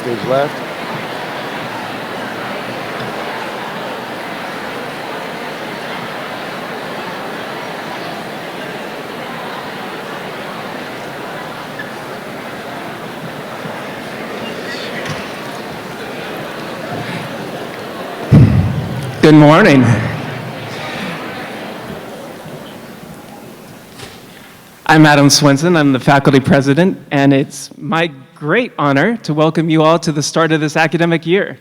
Stage left. Good morning. I'm Adam Swenson, I'm the faculty president, and it's my great honor to welcome you all to the start of this academic year.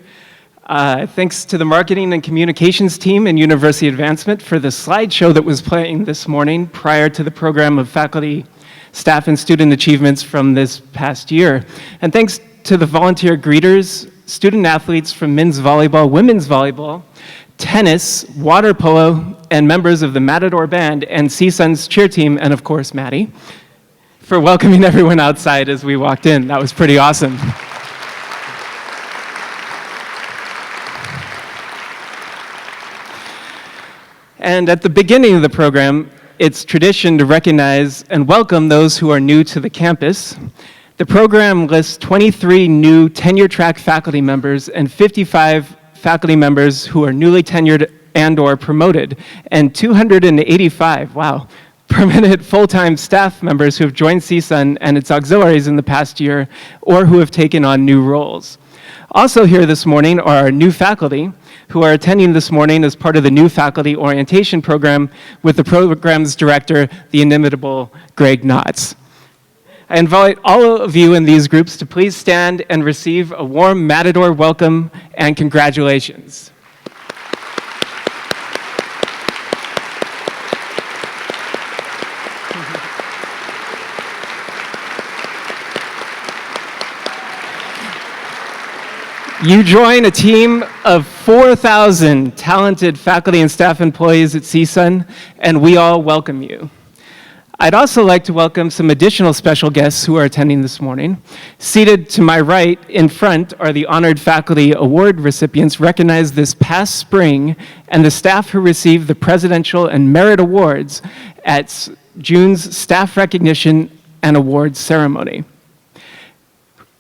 Thanks to the marketing and communications team and University Advancement for the slideshow that was playing this morning prior to the program of faculty, staff, and student achievements from this past year. And thanks to the volunteer greeters, student athletes from men's volleyball, women's volleyball, tennis, water polo, and members of the Matador Band and CSUN's cheer team, and of course, Maddie, for welcoming everyone outside as we walked in. That was pretty awesome. And at the beginning of the program, it's tradition to recognize and welcome those who are new to the campus. The program lists 23 new tenure-track faculty members and 55 faculty members who are newly tenured and or promoted, and 285, wow, permanent full-time staff members who have joined CSUN and its auxiliaries in the past year or who have taken on new roles. Also here this morning are our new faculty who are attending this morning as part of the new faculty orientation program with the program's director, the inimitable Greg Knotts. I invite all of you in these groups to please stand and receive a warm Matador welcome and congratulations. You join a team of 4,000 talented faculty and staff employees at CSUN, and we all welcome you. I'd also like to welcome some additional special guests who are attending this morning. Seated to my right in front are the honored faculty award recipients recognized this past spring and the staff who received the Presidential and Merit Awards at June's Staff Recognition and Awards Ceremony,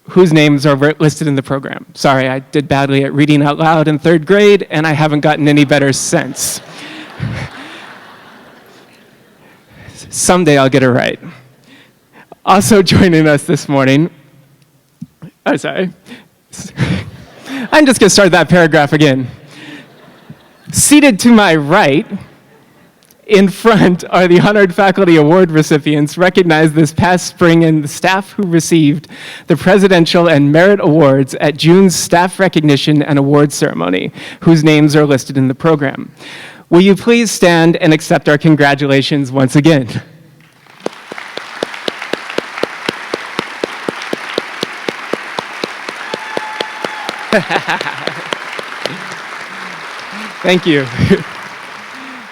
whose names are listed in the program. Sorry, I did badly at reading out loud in third grade, and I haven't gotten any better since. Someday I'll get it right. Also joining us this morning, I'm sorry. I'm just gonna start that paragraph again. Seated to my right, in front are the honored faculty award recipients recognized this past spring and the staff who received the Presidential and Merit Awards at June's Staff Recognition and Awards Ceremony, whose names are listed in the program. Will you please stand and accept our congratulations once again? Thank you.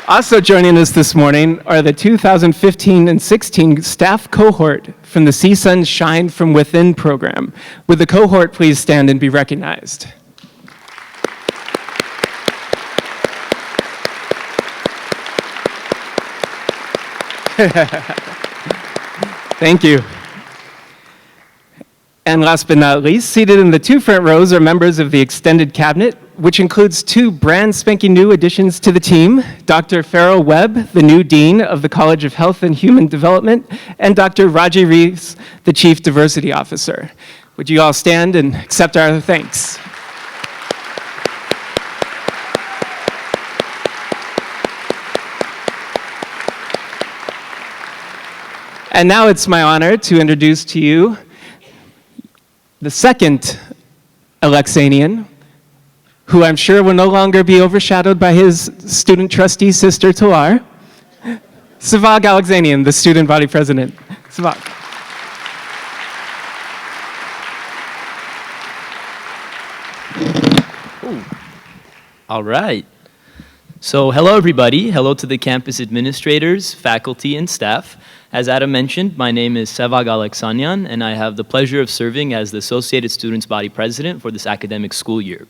Also joining us this morning are the 2015 and 16 staff cohort from the CSUN Shine From Within program. Would the cohort please stand and be recognized? Thank you. And last but not least, seated in the two front rows are members of the extended cabinet, which includes two brand spanking new additions to the team, Dr. Farrell Webb, the new Dean of the College of Health and Human Development, and Dr. Raji Reeves, the Chief Diversity Officer. Would you all stand and accept our thanks? And now it's my honor to introduce to you the second Alexanian, who I'm sure will no longer be overshadowed by his student trustee sister, Talar. Savag Alexanian, the student body president. Savag. All right. So hello, everybody. Hello to the campus administrators, faculty, and staff. As Adam mentioned, my name is Savag Alexanian, and I have the pleasure of serving as the Associated Students Body President for this academic school year.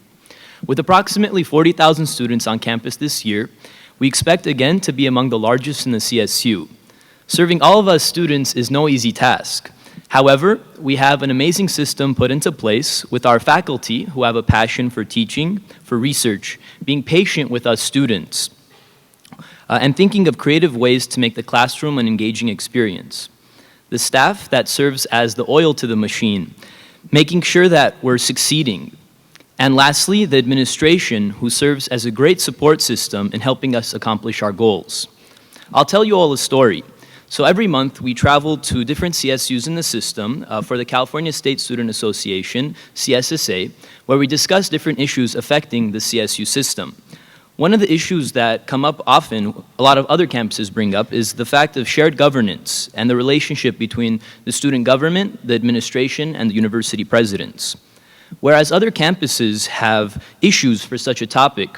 With approximately 40,000 students on campus this year, we expect again to be among the largest in the CSU. Serving all of us students is no easy task. However, we have an amazing system put into place with our faculty who have a passion for teaching, for research, being patient with us students, and thinking of creative ways to make the classroom an engaging experience. The staff that serves as the oil to the machine, making sure that we're succeeding. And lastly, the administration, who serves as a great support system in helping us accomplish our goals. I'll tell you all a story. So every month, we travel to different CSUs in the system for the California State Student Association, CSSA, where we discuss different issues affecting the CSU system. One of the issues that come up often, a lot of other campuses bring up, is the fact of shared governance and the relationship between the student government, the administration, and the university presidents. Whereas other campuses have issues for such a topic,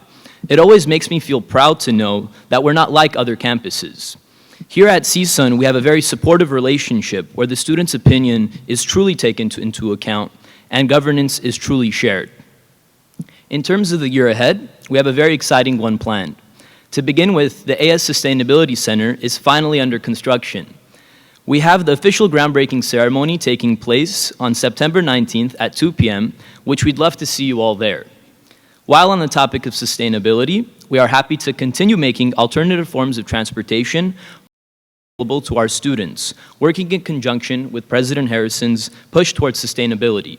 it always makes me feel proud to know that we're not like other campuses. Here at CSUN, we have a very supportive relationship where the student's opinion is truly taken into account and governance is truly shared. In terms of the year ahead, we have a very exciting one planned. To begin with, the AS Sustainability Center is finally under construction. We have the official groundbreaking ceremony taking place on September 19th at 2 p.m., which we'd love to see you all there. While on the topic of sustainability, we are happy to continue making alternative forms of transportation available to our students, working in conjunction with President Harrison's push towards sustainability.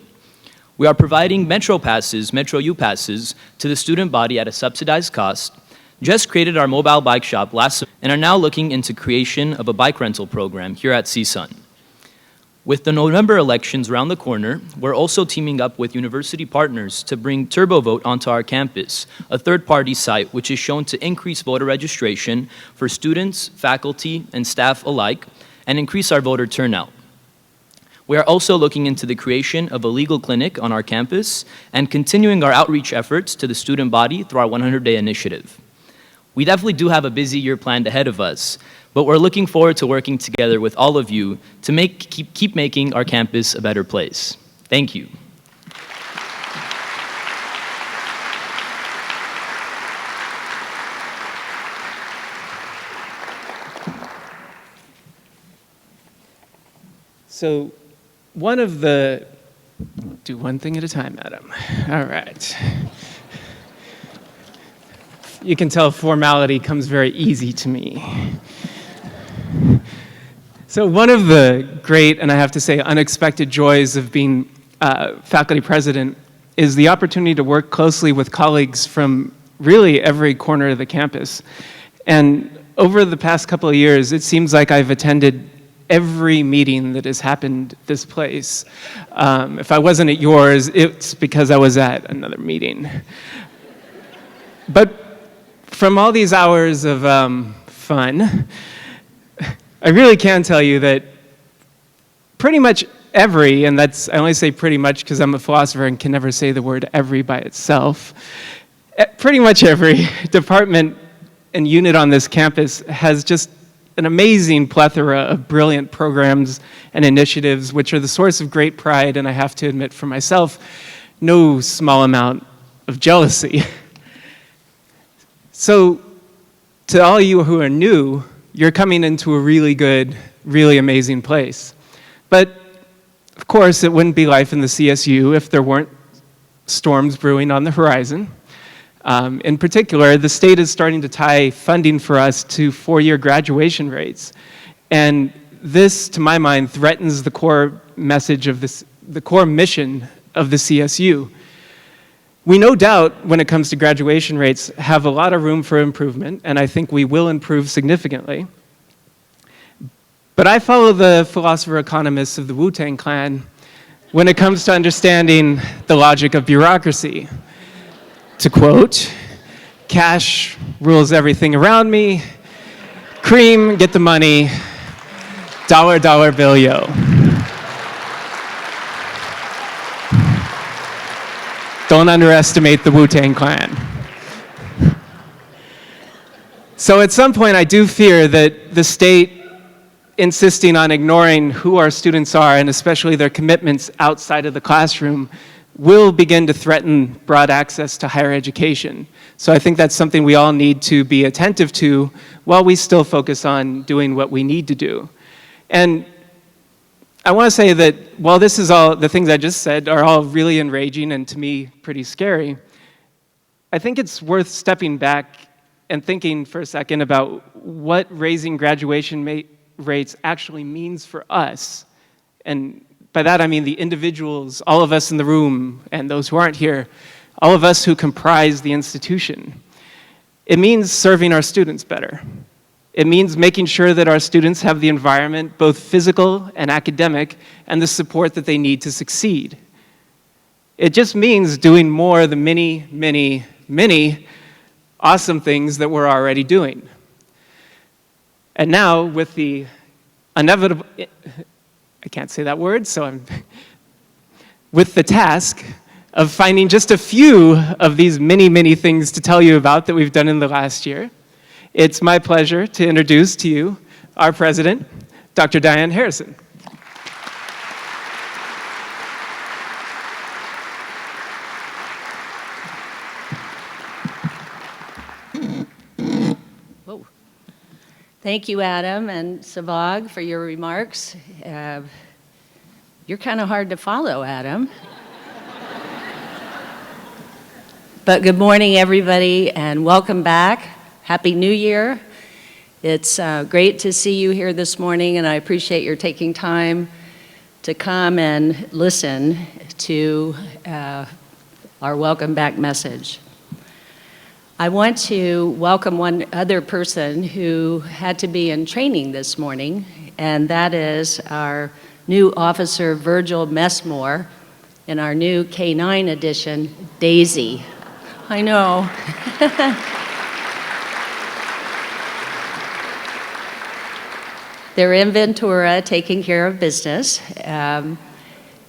We are providing Metro passes, Metro U passes, to the student body at a subsidized cost, just created our mobile bike shop last summer, and are now looking into creation of a bike rental program here at CSUN. With the November elections around the corner, we're also teaming up with university partners to bring TurboVote onto our campus, a third-party site which is shown to increase voter registration for students, faculty, and staff alike, and increase our voter turnout. We are also looking into the creation of a legal clinic on our campus and continuing our outreach efforts to the student body through our 100-day initiative. We definitely do have a busy year planned ahead of us, but we're looking forward to working together with all of you to keep making our campus a better place. Thank you. So, do one thing at a time, Adam. All right. You can tell formality comes very easy to me. So one of the great, and I have to say, unexpected joys of being faculty president is the opportunity to work closely with colleagues from really every corner of the campus. And over the past couple of years, it seems like I've attended every meeting that has happened this place. If I wasn't at yours, it's because I was at another meeting. But from all these hours of fun, I really can tell you that pretty much every, and I only say pretty much because I'm a philosopher and can never say the word every by itself, pretty much every department and unit on this campus has just an amazing plethora of brilliant programs and initiatives, which are the source of great pride, and I have to admit for myself, no small amount of jealousy. So, to all you who are new, you're coming into a really good, really amazing place. But, of course, it wouldn't be life in the CSU if there weren't storms brewing on the horizon. In particular, the state is starting to tie funding for us to four-year graduation rates. And this, to my mind, threatens the core message of the core mission of the CSU. We no doubt, when it comes to graduation rates, have a lot of room for improvement, and I think we will improve significantly. But I follow the philosopher-economists of the Wu-Tang Clan when it comes to understanding the logic of bureaucracy. To quote, cash rules everything around me, cream, get the money, dollar, dollar bill, yo. Don't underestimate the Wu-Tang Clan. So at some point, I do fear that the state insisting on ignoring who our students are, and especially their commitments outside of the classroom, will begin to threaten broad access to higher education. So I think that's something we all need to be attentive to while we still focus on doing what we need to do. And I want to say that while this is all, the things I just said are all really enraging and to me pretty scary, I think it's worth stepping back and thinking for a second about what raising graduation rates actually means for us. And by that I mean the individuals, all of us in the room and those who aren't here, all of us who comprise the institution. It means serving our students better. It means making sure that our students have the environment, both physical and academic, and the support that they need to succeed. It just means doing more of the many, many, many awesome things that we're already doing. And now, with the inevitable, I can't say that word, so with the task of finding just a few of these many, many things to tell you about that we've done in the last year, it's my pleasure to introduce to you our president, Dr. Dianne Harrison. Whoa. Thank you, Adam and Savag, for your remarks. You're kind of hard to follow, Adam. But good morning, everybody, and welcome back. Happy New Year. It's great to see you here this morning, and I appreciate your taking time to come and listen to our welcome back message. I want to welcome one other person who had to be in training this morning, and that is our new officer, Virgil Messmore, in our new K-9 edition, Daisy. I know. They're in Ventura taking care of business.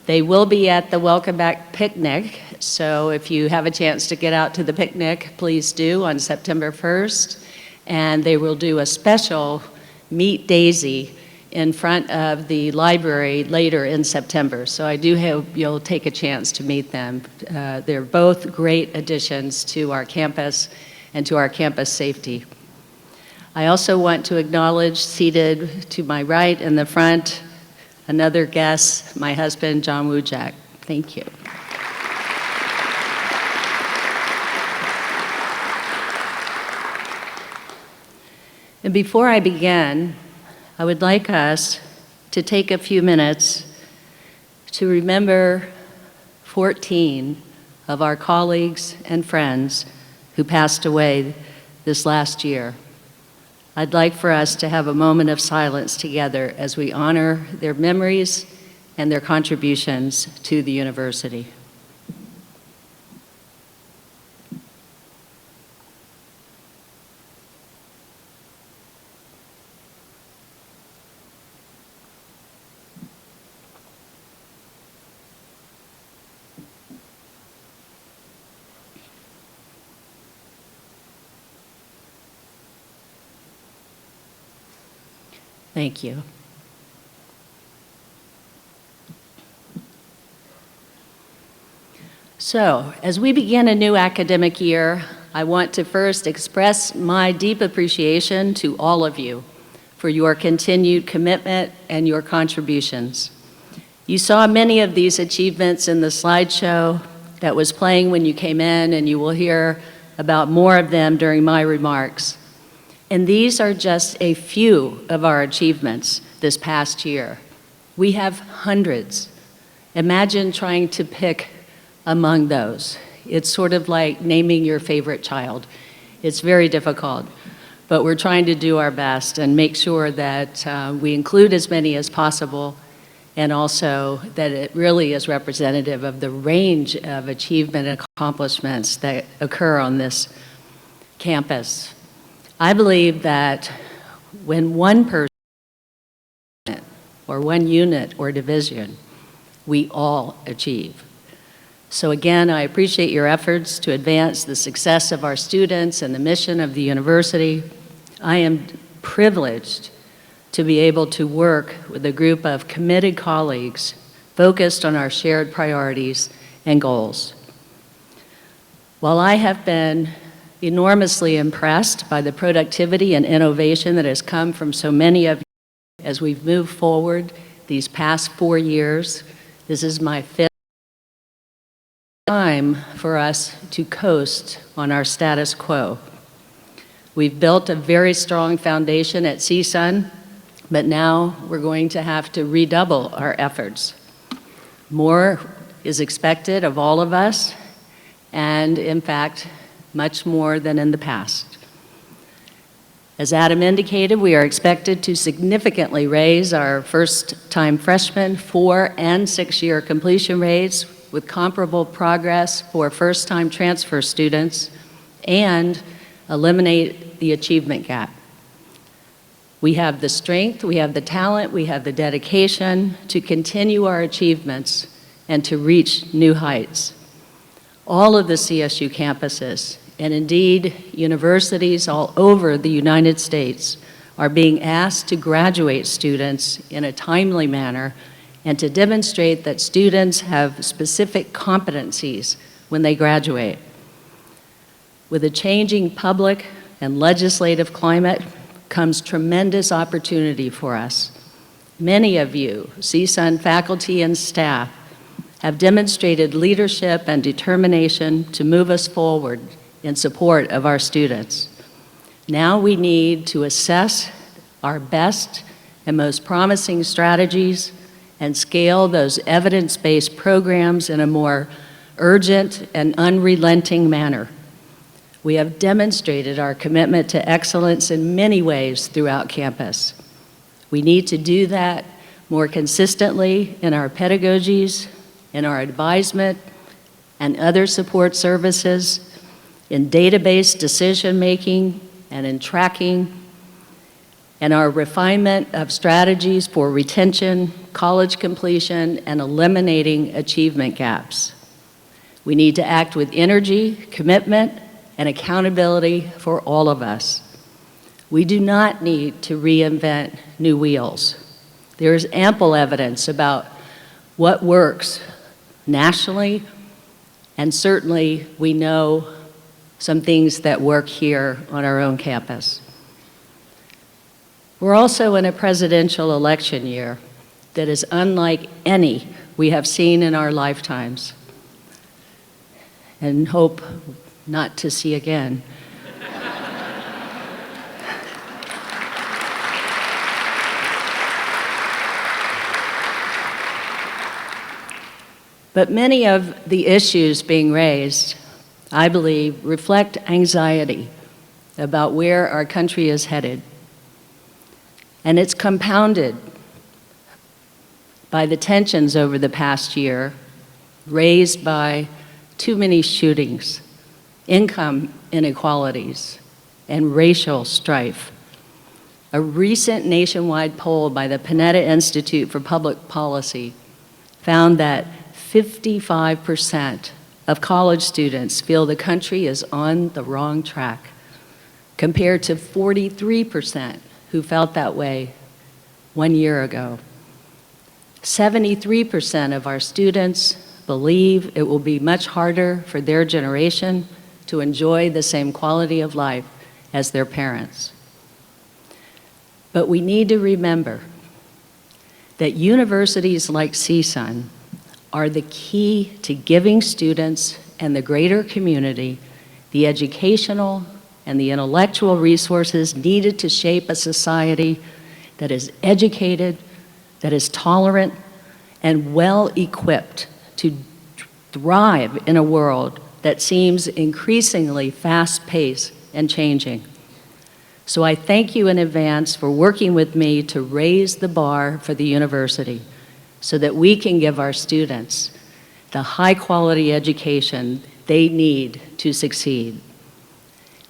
They will be at the Welcome Back picnic, so if you have a chance to get out to the picnic, please do on September 1st. And they will do a special Meet Daisy in front of the library later in September. So I do hope you'll take a chance to meet them. They're both great additions to our campus and to our campus safety. I also want to acknowledge, seated to my right in the front, another guest, my husband, John Wujak. Thank you. And before I begin, I would like us to take a few minutes to remember 14 of our colleagues and friends who passed away this last year. I'd like for us to have a moment of silence together as we honor their memories and their contributions to the university. Thank you. So, as we begin a new academic year, I want to first express my deep appreciation to all of you for your continued commitment and your contributions. You saw many of these achievements in the slideshow that was playing when you came in, and you will hear about more of them during my remarks. And these are just a few of our achievements this past year. We have hundreds. Imagine trying to pick among those. It's sort of like naming your favorite child. It's very difficult, but we're trying to do our best and make sure that we include as many as possible, and also that it really is representative of the range of achievement and accomplishments that occur on this campus. I believe that when one person or one unit or division, we all achieve. So again, I appreciate your efforts to advance the success of our students and the mission of the university. I am privileged to be able to work with a group of committed colleagues focused on our shared priorities and goals. While I have been enormously impressed by the productivity and innovation that has come from so many of you as we've moved forward these past 4 years. This is my 5th time for us to coast on our status quo. We've built a very strong foundation at CSUN, but now we're going to have to redouble our efforts. More is expected of all of us, and in fact, much more than in the past. As Adam indicated, we are expected to significantly raise our first-time freshmen 4- and 6-year completion rates with comparable progress for first-time transfer students and eliminate the achievement gap. We have the strength, we have the talent, we have the dedication to continue our achievements and to reach new heights. All of the CSU campuses, and indeed universities all over the United States, are being asked to graduate students in a timely manner and to demonstrate that students have specific competencies when they graduate. With a changing public and legislative climate comes tremendous opportunity for us. Many of you, CSUN faculty and staff, have demonstrated leadership and determination to move us forward in support of our students. Now we need to assess our best and most promising strategies and scale those evidence-based programs in a more urgent and unrelenting manner. We have demonstrated our commitment to excellence in many ways throughout campus. We need to do that more consistently in our pedagogies, in our advisement and other support services, in database decision-making and in tracking, and our refinement of strategies for retention, college completion, and eliminating achievement gaps. We need to act with energy, commitment, and accountability for all of us. We do not need to reinvent new wheels. There is ample evidence about what works nationally, and certainly we know some things that work here on our own campus. We're also in a presidential election year that is unlike any we have seen in our lifetimes, and hope not to see again. But many of the issues being raised, I believe, reflect anxiety about where our country is headed. And it's compounded by the tensions over the past year raised by too many shootings, income inequalities, and racial strife. A recent nationwide poll by the Panetta Institute for Public Policy found that 55% of college students feel the country is on the wrong track, compared to 43% who felt that way 1 year ago. 73% of our students believe it will be much harder for their generation to enjoy the same quality of life as their parents. But we need to remember that universities like CSUN are the key to giving students and the greater community the educational and the intellectual resources needed to shape a society that is educated, that is tolerant, and well-equipped to thrive in a world that seems increasingly fast-paced and changing. So I thank you in advance for working with me to raise the bar for the university so that we can give our students the high-quality education they need to succeed.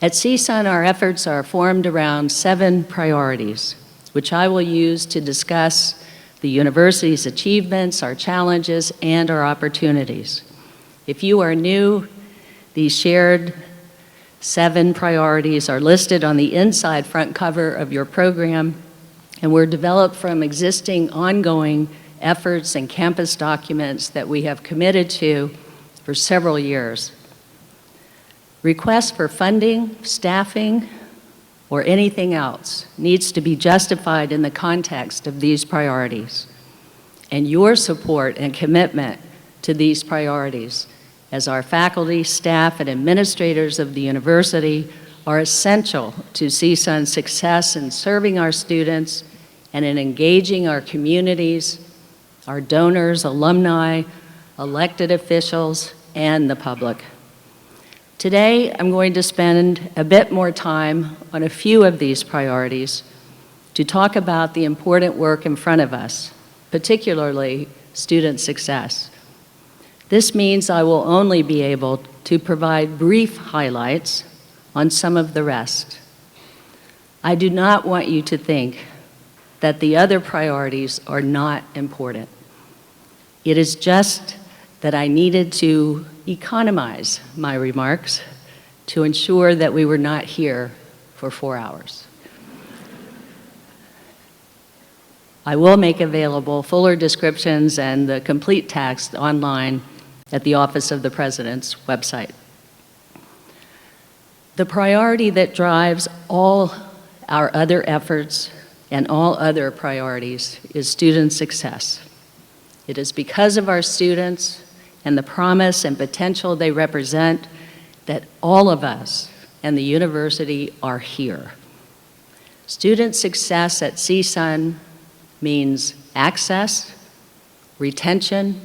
At CSUN, our efforts are formed around 7 priorities, which I will use to discuss the university's achievements, our challenges, and our opportunities. If you are new, these shared 7 priorities are listed on the inside front cover of your program and were developed from existing ongoing efforts and campus documents that we have committed to for several years. Requests for funding, staffing, or anything else needs to be justified in the context of these priorities. and your support and commitment to these priorities as our faculty, staff, and administrators of the university are essential to CSUN's success in serving our students and in engaging our communities, our donors, alumni, elected officials, and the public. Today, I'm going to spend a bit more time on a few of these priorities to talk about the important work in front of us, particularly student success. This means I will only be able to provide brief highlights on some of the rest. I do not want you to think that the other priorities are not important. It is just that I needed to economize my remarks to ensure that we were not here for 4 hours. I will make available fuller descriptions and the complete text online at the Office of the President's website. The priority that drives all our other efforts and all other priorities is student success. It is because of our students and the promise and potential they represent that all of us and the university are here. Student success at CSUN means access, retention,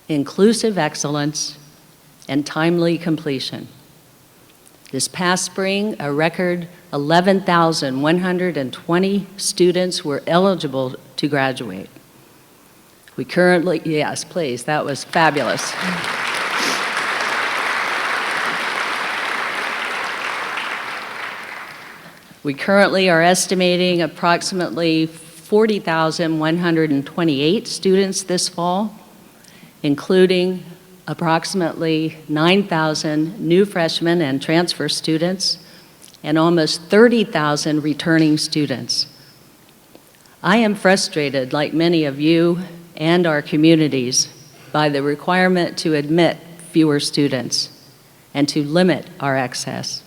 inclusive excellence, and timely completion. This past spring, a record 11,120 students were eligible to graduate. We currently, yes, please, that was fabulous. We currently are estimating approximately 40,128 students this fall, including approximately 9,000 new freshmen and transfer students, and almost 30,000 returning students. I am frustrated, like many of you and our communities, by the requirement to admit fewer students and to limit our access.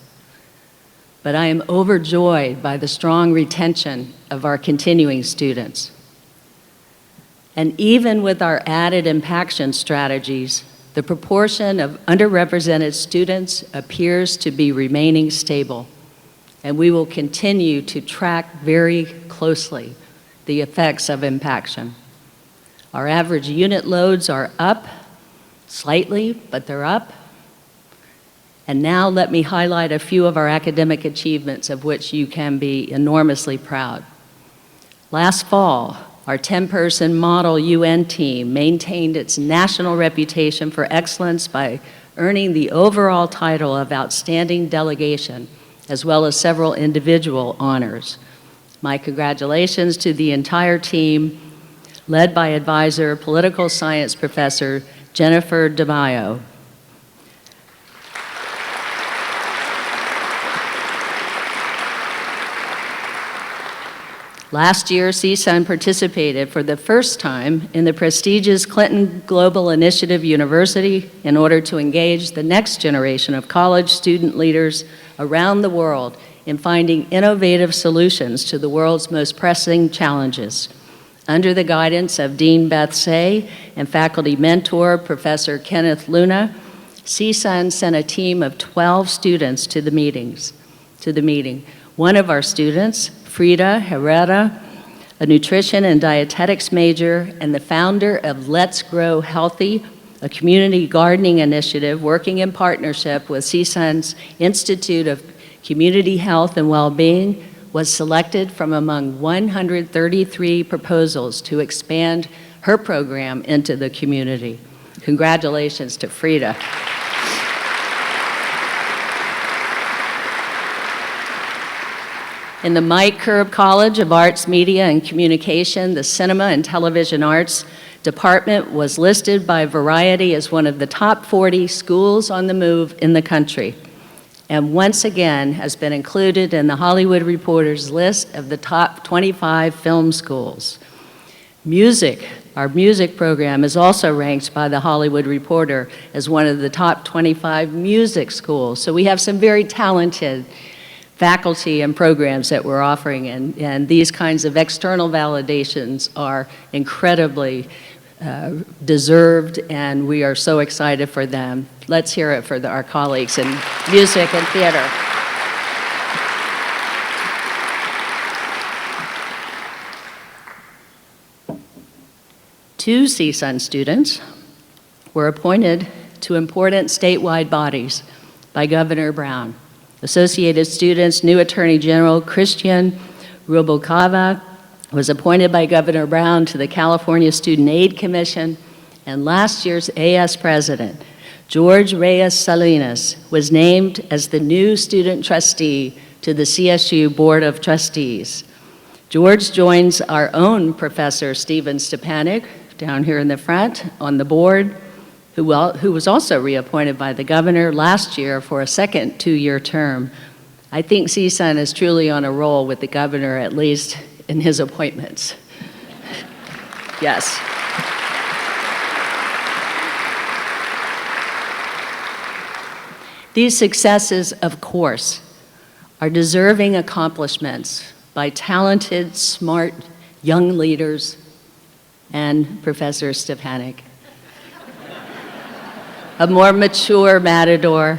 But I am overjoyed by the strong retention of our continuing students. And even with our added impaction strategies, the proportion of underrepresented students appears to be remaining stable, and we will continue to track very closely the effects of impaction. Our average unit loads are up slightly, but they're up. And now let me highlight a few of our academic achievements of which you can be enormously proud. Last fall, our 10-person model UN team maintained its national reputation for excellence by earning the overall title of Outstanding Delegation, as well as several individual honors. My congratulations to the entire team, led by advisor, political science professor Jennifer DeMaio. Last year, CSUN participated for the first time in the prestigious Clinton Global Initiative University in order to engage the next generation of college student leaders around the world in finding innovative solutions to the world's most pressing challenges. Under the guidance of Dean Beth Say and faculty mentor, Professor Kenneth Luna, CSUN sent a team of 12 students to the meeting. One of our students, Frida Herrera, a nutrition and dietetics major and the founder of Let's Grow Healthy, a community gardening initiative working in partnership with CSUN's Institute of Community Health and Wellbeing, was selected from among 133 proposals to expand her program into the community. Congratulations to Frida. In the Mike Curb College of Arts, Media, and Communication, the Cinema and Television Arts Department was listed by Variety as one of the top 40 schools on the move in the country, and once again has been included in the Hollywood Reporter's list of the top 25 film schools. Music, our music program, is also ranked by the Hollywood Reporter as one of the top 25 music schools. So we have some very talented faculty and programs that we're offering, and these kinds of external validations are incredibly deserved, and we are so excited for them. Let's hear it for our colleagues in music and theater. Two CSUN students were appointed to important statewide bodies by Governor Brown. Associated Students' new Attorney General, Krishna was appointed by Governor Brown to the California Student Aid Commission, and last year's AS President, George Reyes Salinas, was named as the new student trustee to the CSU Board of Trustees. George joins our own Professor Stephen Stepanek, down here in the front, on the board, who was also reappointed by the governor last year for a second two-year term. I think CSUN is truly on a roll with the governor, at least in his appointments. Yes. These successes, of course, are deserving accomplishments by talented, smart, young leaders and Professor Stepanek, a more mature matador.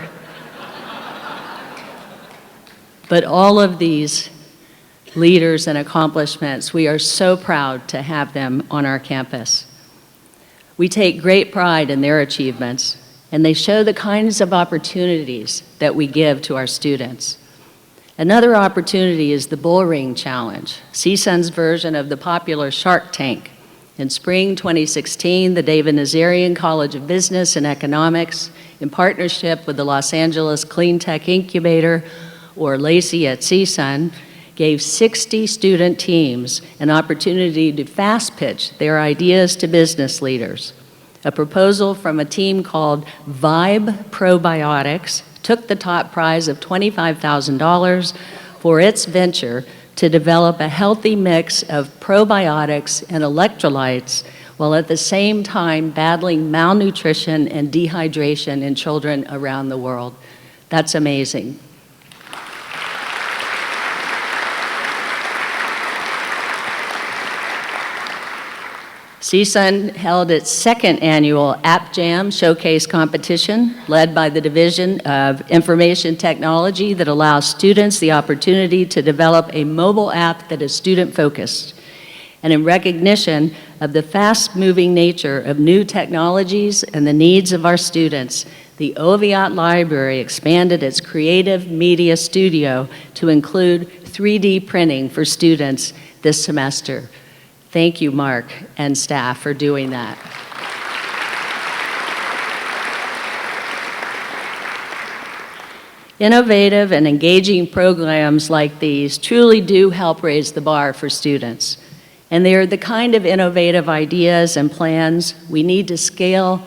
But all of these leaders and accomplishments, we are so proud to have them on our campus. We take great pride in their achievements, and they show the kinds of opportunities that we give to our students. Another opportunity is the Bullring Challenge, CSUN's version of the popular Shark Tank. In spring 2016, the David Nazarian College of Business and Economics, in partnership with the Los Angeles Clean Tech Incubator, or LACY at CSUN, gave 60 student teams an opportunity to fast pitch their ideas to business leaders. A proposal from a team called Vibe Probiotics took the top prize of $25,000 for its venture to develop a healthy mix of probiotics and electrolytes while at the same time battling malnutrition and dehydration in children around the world. That's amazing. CSUN held its second annual App Jam Showcase competition, led by the Division of Information Technology, that allows students the opportunity to develop a mobile app that is student-focused. And in recognition of the fast-moving nature of new technologies and the needs of our students, the Oviatt Library expanded its creative media studio to include 3D printing for students this semester. Thank you, Mark and staff, for doing that. Innovative and engaging programs like these truly do help raise the bar for students. And they are the kind of innovative ideas and plans we need to scale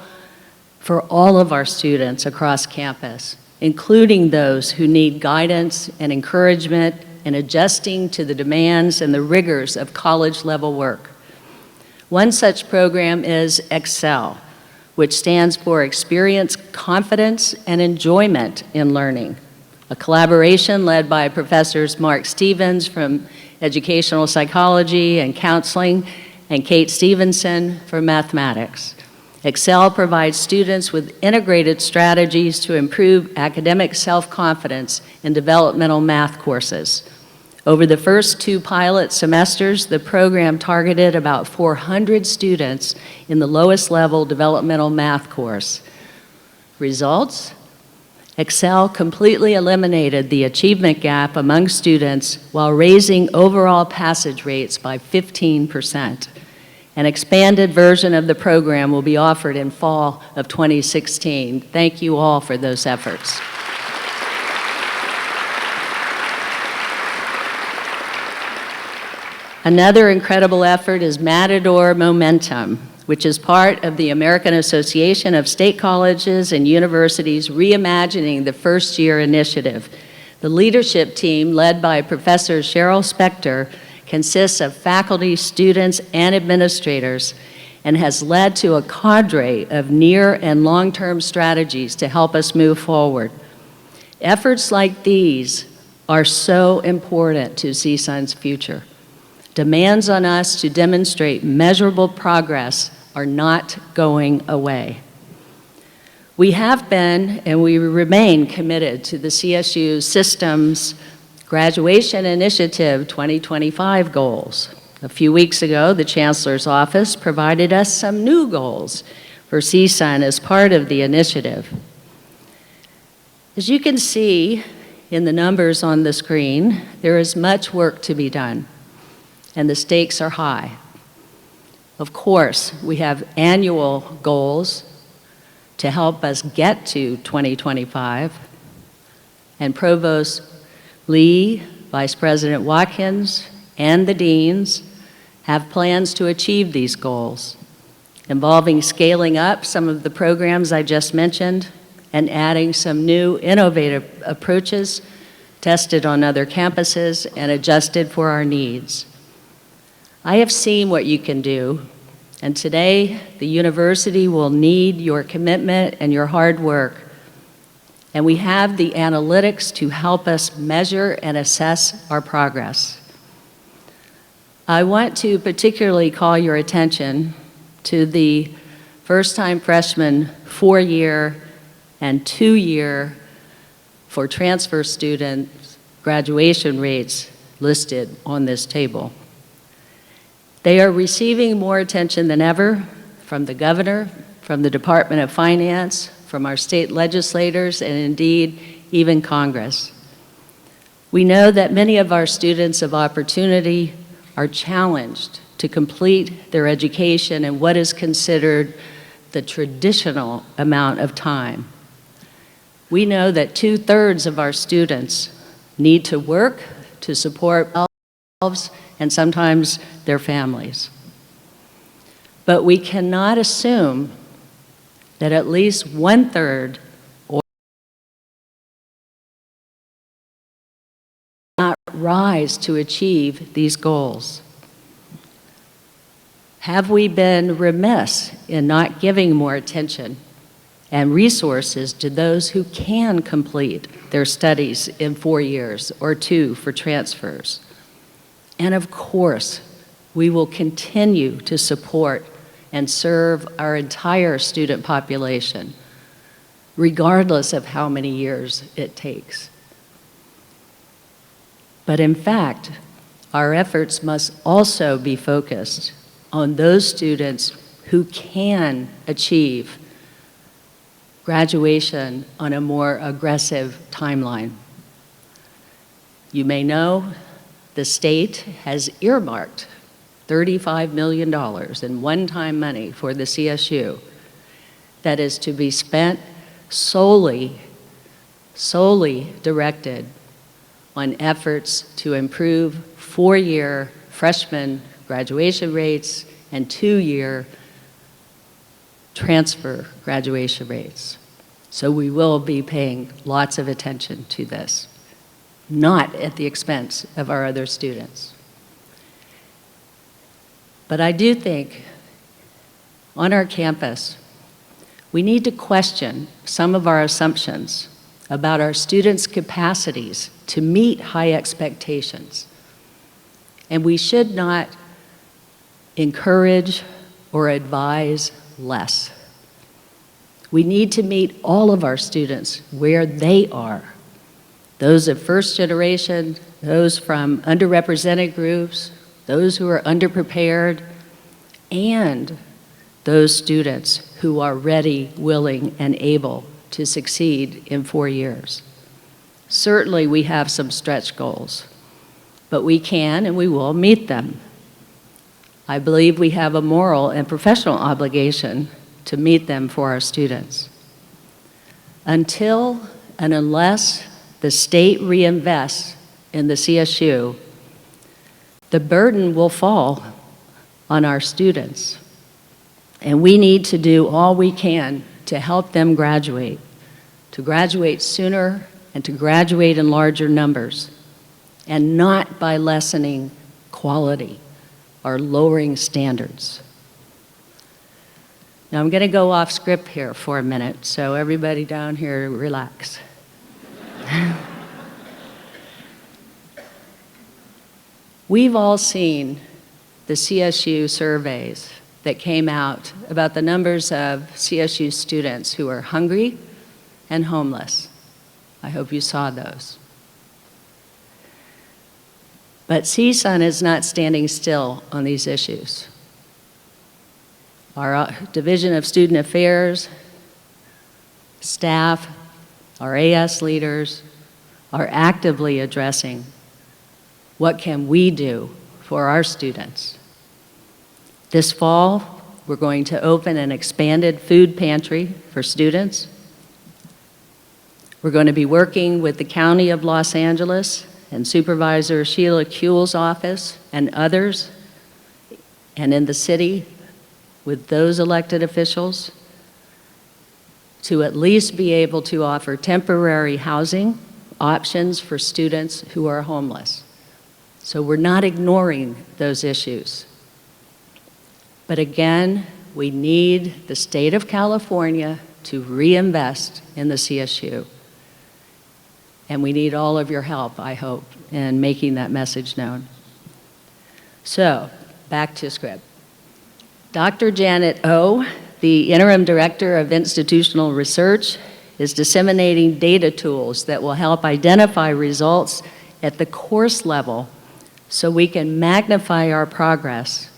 for all of our students across campus, including those who need guidance and encouragement in adjusting to the demands and the rigors of college-level work. One such program is Excel, which stands for Experience, Confidence, and Enjoyment in Learning, a collaboration led by Professors Mark Stevens from Educational Psychology and Counseling and Kate Stevenson from Mathematics. Excel provides students with integrated strategies to improve academic self-confidence in developmental math courses. Over the first 2 pilot semesters, the program targeted about 400 students in the lowest level developmental math course. Results? Excel completely eliminated the achievement gap among students while raising overall passage rates by 15%. An expanded version of the program will be offered in fall of 2016. Thank you all for those efforts. Another incredible effort is Matador Momentum, which is part of the American Association of State Colleges and Universities Reimagining the First Year Initiative. The leadership team, led by Professor Cheryl Spector, consists of faculty, students, and administrators, and has led to a cadre of near and long-term strategies to help us move forward. Efforts like these are so important to CSUN's future. Demands on us to demonstrate measurable progress are not going away. We have been and we remain committed to the CSU System's Graduation Initiative 2025 goals. A few weeks ago, the Chancellor's Office provided us some new goals for CSUN as part of the initiative. As you can see in the numbers on the screen, there is much work to be done, and the stakes are high. Of course, we have annual goals to help us get to 2025, and Provost Lee, Vice President Watkins, and the deans have plans to achieve these goals, involving scaling up some of the programs I just mentioned and adding some new innovative approaches tested on other campuses and adjusted for our needs. I have seen what you can do, and today the university will need your commitment and your hard work. And we have the analytics to help us measure and assess our progress. I want to particularly call your attention to the first-time freshman 4-year and 2-year for transfer students graduation rates listed on this table. They are receiving more attention than ever from the governor, from the Department of Finance, from our state legislators, and indeed, even Congress. We know that many of our students of opportunity are challenged to complete their education in what is considered the traditional amount of time. We know that 2/3 of our students need to work to support themselves and sometimes their families. But we cannot assume that at least 1/3 or not rise to achieve these goals. Have we been remiss in not giving more attention and resources to those who can complete their studies in 4 years or 2 for transfers? And of course, we will continue to support and serve our entire student population, regardless of how many years it takes. But in fact, our efforts must also be focused on those students who can achieve graduation on a more aggressive timeline. You may know the state has earmarked $35 million in one-time money for the CSU that is to be spent solely directed on efforts to improve 4-year freshman graduation rates and 2-year transfer graduation rates. So we will be paying lots of attention to this, not at the expense of our other students. But I do think on our campus, we need to question some of our assumptions about our students' capacities to meet high expectations. And we should not encourage or advise less. We need to meet all of our students where they are. Those of first generation, those from underrepresented groups, those who are underprepared, and those students who are ready, willing, and able to succeed in 4 years. Certainly we have some stretch goals, but we can and we will meet them. I believe we have a moral and professional obligation to meet them for our students. Until and unless the state reinvests in the CSU, the burden will fall on our students. And we need to do all we can to help them graduate sooner and to graduate in larger numbers, and not by lessening quality or lowering standards. Now I'm going to go off script here for a minute, so everybody down here relax. We've all seen the CSU surveys that came out about the numbers of CSU students who are hungry and homeless. I hope you saw those. But CSUN is not standing still on these issues. Our Division of Student Affairs, staff, our AS leaders are actively addressing what can we do for our students. This fall, we're going to open an expanded food pantry for students. We're going to be working with the County of Los Angeles and Supervisor Sheila Kuehl's office and others, and in the city with those elected officials, to at least be able to offer temporary housing options for students who are homeless. So we're not ignoring those issues. But again, we need the state of California to reinvest in the CSU. And we need all of your help, I hope, in making that message known. So, back to script. Dr. Janet O, the Interim Director of Institutional Research, is disseminating data tools that will help identify results at the course level so we can magnify our progress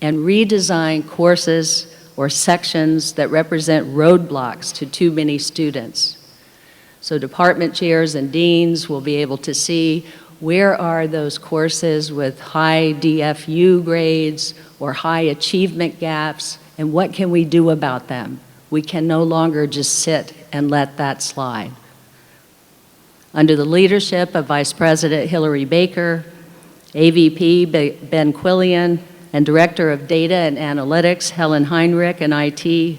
and redesign courses or sections that represent roadblocks to too many students. So department chairs and deans will be able to see where are those courses with high DFU grades or high achievement gaps, and what can we do about them? We can no longer just sit and let that slide. Under the leadership of Vice President Hillary Baker, AVP Ben Quillian, and Director of Data and Analytics Helen Heinrich and IT,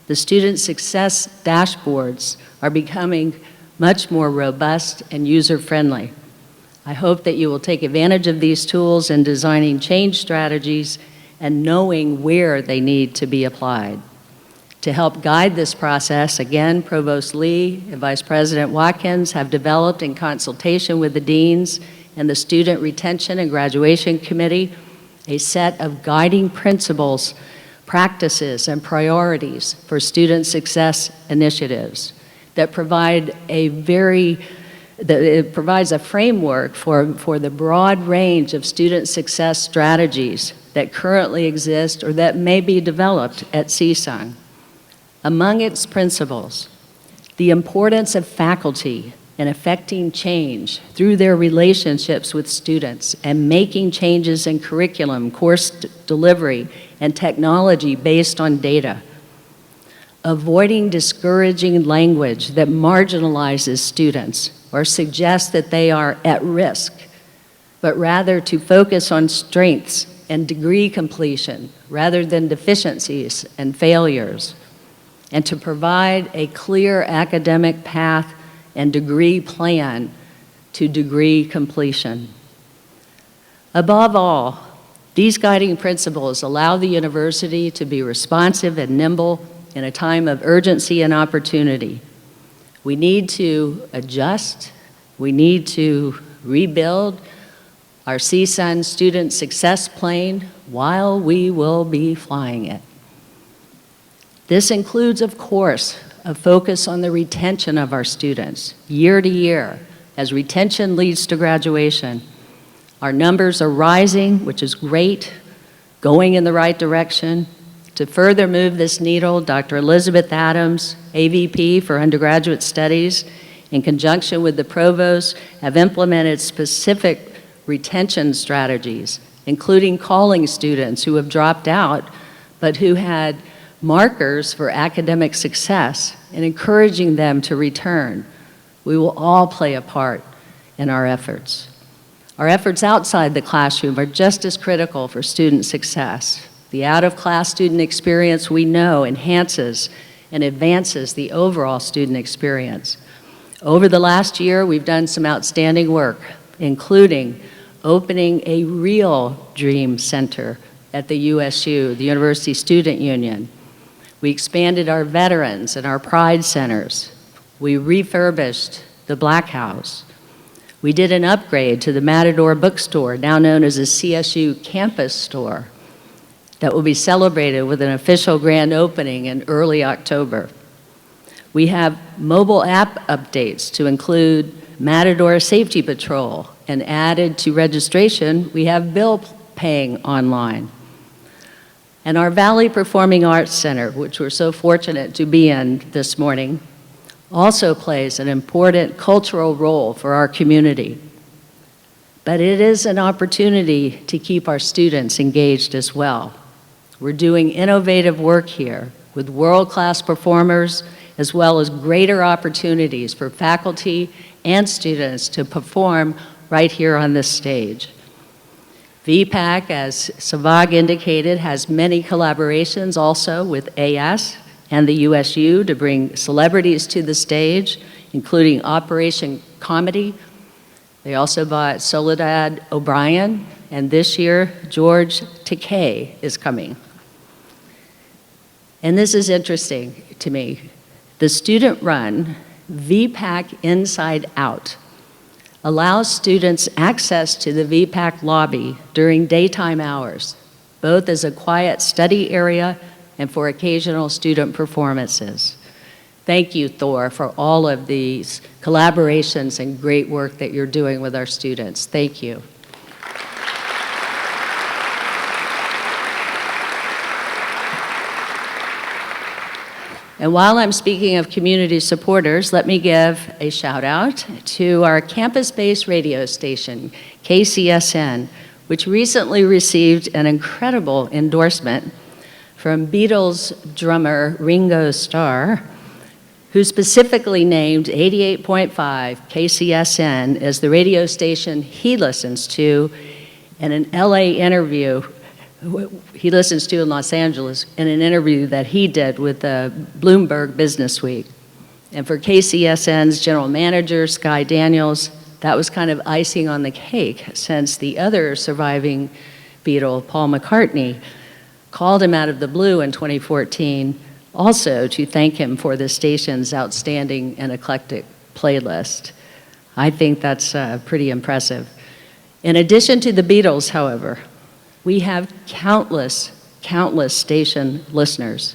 the student success dashboards are becoming much more robust and user-friendly. I hope that you will take advantage of these tools in designing change strategies and knowing where they need to be applied. To help guide this process, again, Provost Lee and Vice President Watkins have developed in consultation with the deans and the Student Retention and Graduation Committee a set of guiding principles, practices, and priorities for student success initiatives that provide it provides a framework for the broad range of student success strategies that currently exist or that may be developed at CSUN. Among its principles, the importance of faculty in affecting change through their relationships with students and making changes in curriculum, course delivery, and technology based on data. Avoiding discouraging language that marginalizes students or suggests that they are at risk, but rather to focus on strengths and degree completion rather than deficiencies and failures, and to provide a clear academic path and degree plan to degree completion. Above all, these guiding principles allow the university to be responsive and nimble in a time of urgency and opportunity. We need to adjust, we need to rebuild our CSUN student success plane while we will be flying it. This includes, of course, a focus on the retention of our students year to year as retention leads to graduation. Our numbers are rising, which is great, going in the right direction. To further move this needle, Dr. Elizabeth Adams, AVP for Undergraduate Studies, in conjunction with the provost, have implemented specific retention strategies, including calling students who have dropped out but who had markers for academic success and encouraging them to return. We will all play a part in our efforts. Our efforts outside the classroom are just as critical for student success. The out-of-class student experience, we know, enhances and advances the overall student experience. Over the last year, we've done some outstanding work, including opening a real dream center at the USU, the University Student Union. We expanded our veterans and our pride centers. We refurbished the Black House. We did an upgrade to the Matador bookstore, now known as the CSU campus store, that will be celebrated with an official grand opening in early October. We have mobile app updates to include Matador Safety Patrol, and added to registration, we have bill paying online. And our Valley Performing Arts Center, which we're so fortunate to be in this morning, also plays an important cultural role for our community. But it is an opportunity to keep our students engaged as well. We're doing innovative work here with world-class performers, as well as greater opportunities for faculty and students to perform right here on this stage. VPAC, as Savag indicated, has many collaborations also with AS and the USU to bring celebrities to the stage, including Operation Comedy. They also bought Soledad O'Brien, and this year, George Takei is coming. And this is interesting to me. The student-run VPAC Inside Out allows students access to the VPAC lobby during daytime hours, both as a quiet study area and for occasional student performances. Thank you, Thor, for all of these collaborations and great work that you're doing with our students. Thank you. And while I'm speaking of community supporters, let me give a shout out to our campus-based radio station, KCSN, which recently received an incredible endorsement from Beatles drummer Ringo Starr, who specifically named 88.5 KCSN as the radio station he listens to in an LA interview. He listens to in Los Angeles in an interview that he did with the Bloomberg Business Week. And for KCSN's general manager, Sky Daniels, that was kind of icing on the cake, since the other surviving Beatle, Paul McCartney, called him out of the blue in 2014 also to thank him for the station's outstanding and eclectic playlist. I think that's pretty impressive. In addition to the Beatles, however, we have countless station listeners,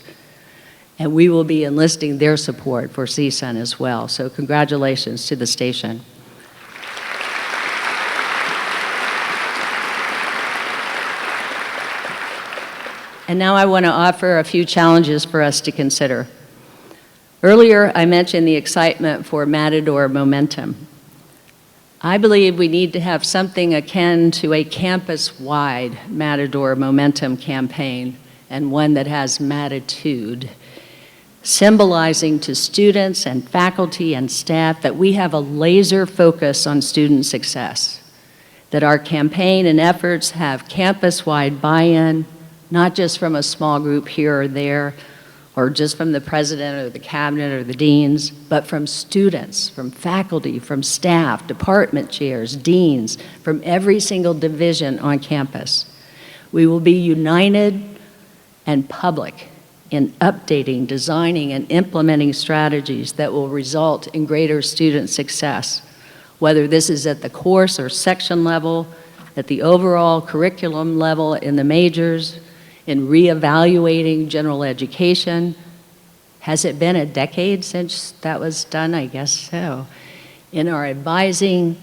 and we will be enlisting their support for CSUN as well. So congratulations to the station. And now I want to offer a few challenges for us to consider. Earlier, I mentioned the excitement for Matador momentum. I believe we need to have something akin to a campus-wide Matador momentum campaign, and one that has Matitude, symbolizing to students and faculty and staff that we have a laser focus on student success, that our campaign and efforts have campus-wide buy-in, not just from a small group here or there, or just from the president or the cabinet or the deans, but from students, from faculty, from staff, department chairs, deans, from every single division on campus. We will be united and public in updating, designing, and implementing strategies that will result in greater student success, whether this is at the course or section level, at the overall curriculum level in the majors, in reevaluating general education. Has it been a decade since that was done? I guess so. In our advising,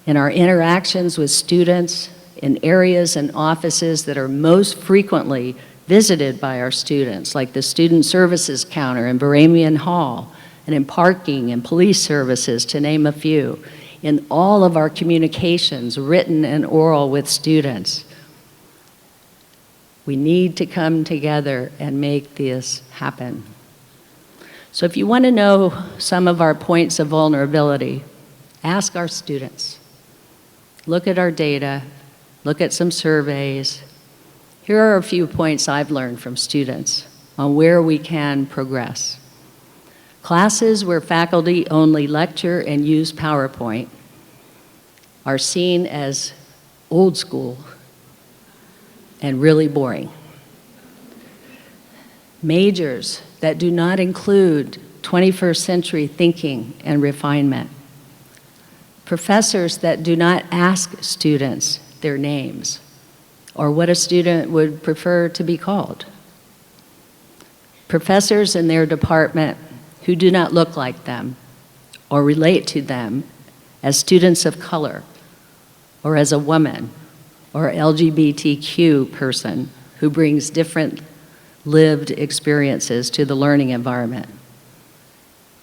in our interactions with students, in areas and offices that are most frequently visited by our students, like the Student Services Counter in Baramian Hall, and in parking and police services, to name a few, in all of our communications, written and oral, with students. We need to come together and make this happen. So if you want to know some of our points of vulnerability, ask our students. Look at our data, look at some surveys. Here are a few points I've learned from students on where we can progress. Classes where faculty only lecture and use PowerPoint are seen as old school and really boring. Majors that do not include 21st century thinking and refinement. Professors that do not ask students their names or what a student would prefer to be called. Professors in their department who do not look like them or relate to them as students of color or as a woman or LGBTQ person who brings different lived experiences to the learning environment.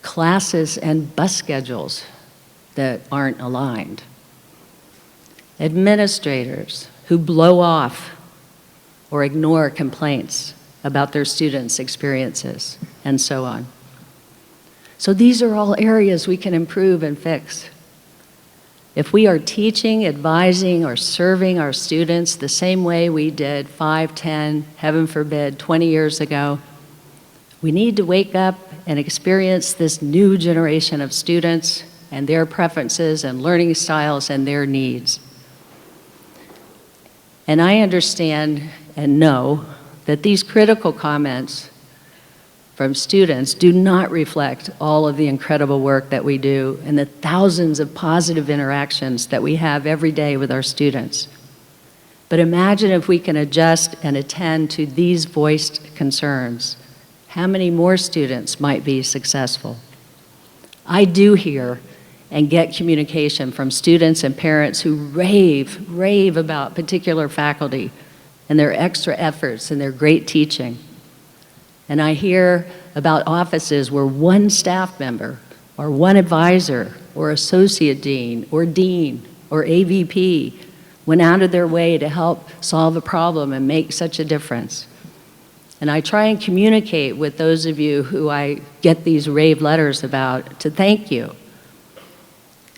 Classes and bus schedules that aren't aligned. Administrators who blow off or ignore complaints about their students' experiences, and so on. So these are all areas we can improve and fix. If we are teaching, advising, or serving our students the same way we did 5, 10, heaven forbid, 20 years ago, we need to wake up and experience this new generation of students and their preferences and learning styles and their needs. And I understand and know that these critical comments from students do not reflect all of the incredible work that we do and the thousands of positive interactions that we have every day with our students. But imagine if we can adjust and attend to these voiced concerns. How many more students might be successful? I do hear and get communication from students and parents who rave about particular faculty and their extra efforts and their great teaching. And I hear about offices where one staff member or one advisor or associate dean or AVP went out of their way to help solve a problem and make such a difference. And I try and communicate with those of you who I get these rave letters about to thank you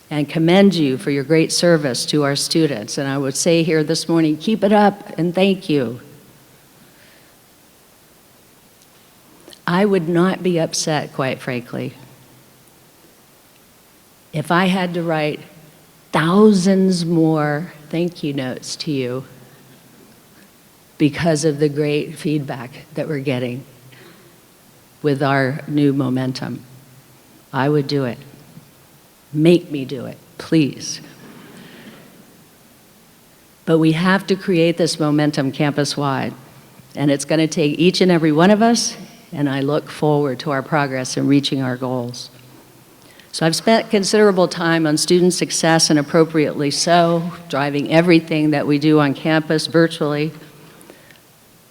and commend you for your great service to our students. And I would say here this morning, keep it up and thank you. I would not be upset, quite frankly, if I had to write thousands more thank you notes to you because of the great feedback that we're getting with our new momentum. I would do it. Make me do it, please. But we have to create this momentum campus-wide, and it's going to take each and every one of us, and I look forward to our progress in reaching our goals. So I've spent considerable time on student success, and appropriately so, driving everything that we do on campus virtually.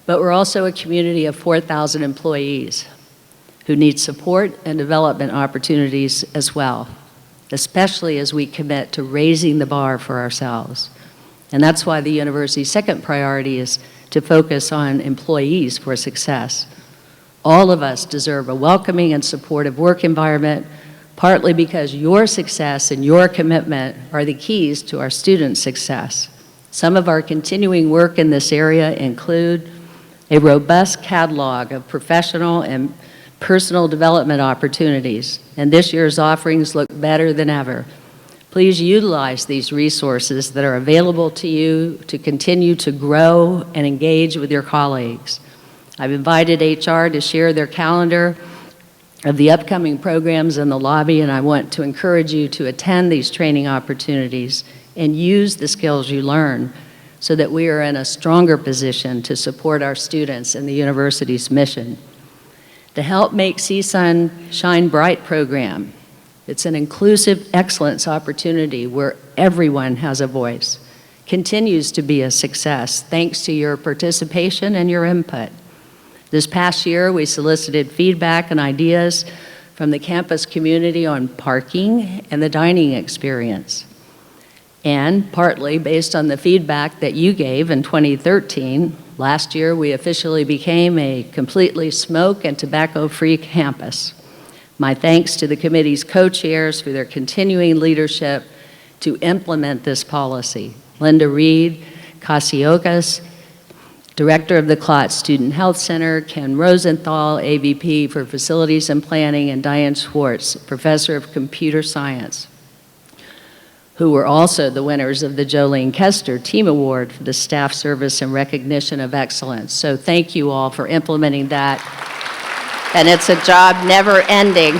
But we're also a community of 4,000 employees who need support and development opportunities as well, especially as we commit to raising the bar for ourselves. And that's why the university's second priority is to focus on employees for success. All of us deserve a welcoming and supportive work environment, partly because your success and your commitment are the keys to our students' success. Some of our continuing work in this area include a robust catalog of professional and personal development opportunities, and this year's offerings look better than ever. Please utilize these resources that are available to you to continue to grow and engage with your colleagues. I've invited HR to share their calendar of the upcoming programs in the lobby, and I want to encourage you to attend these training opportunities and use the skills you learn so that we are in a stronger position to support our students in the university's mission. The Help Make CSUN Shine Bright program. It's an inclusive excellence opportunity where everyone has a voice. Continues to be a success thanks to your participation and your input. This past year, we solicited feedback and ideas from the campus community on parking and the dining experience. And partly based on the feedback that you gave in 2013, last year we officially became a completely smoke and tobacco-free campus. My thanks to the committee's co-chairs for their continuing leadership to implement this policy. Linda Reed, Casiokas, Director of the Klotz Student Health Center, Ken Rosenthal, AVP for Facilities and Planning, and Diane Schwartz, Professor of Computer Science, who were also the winners of the Jolene Kester Team Award for the Staff Service and Recognition of Excellence. So thank you all for implementing that. And it's a job never ending.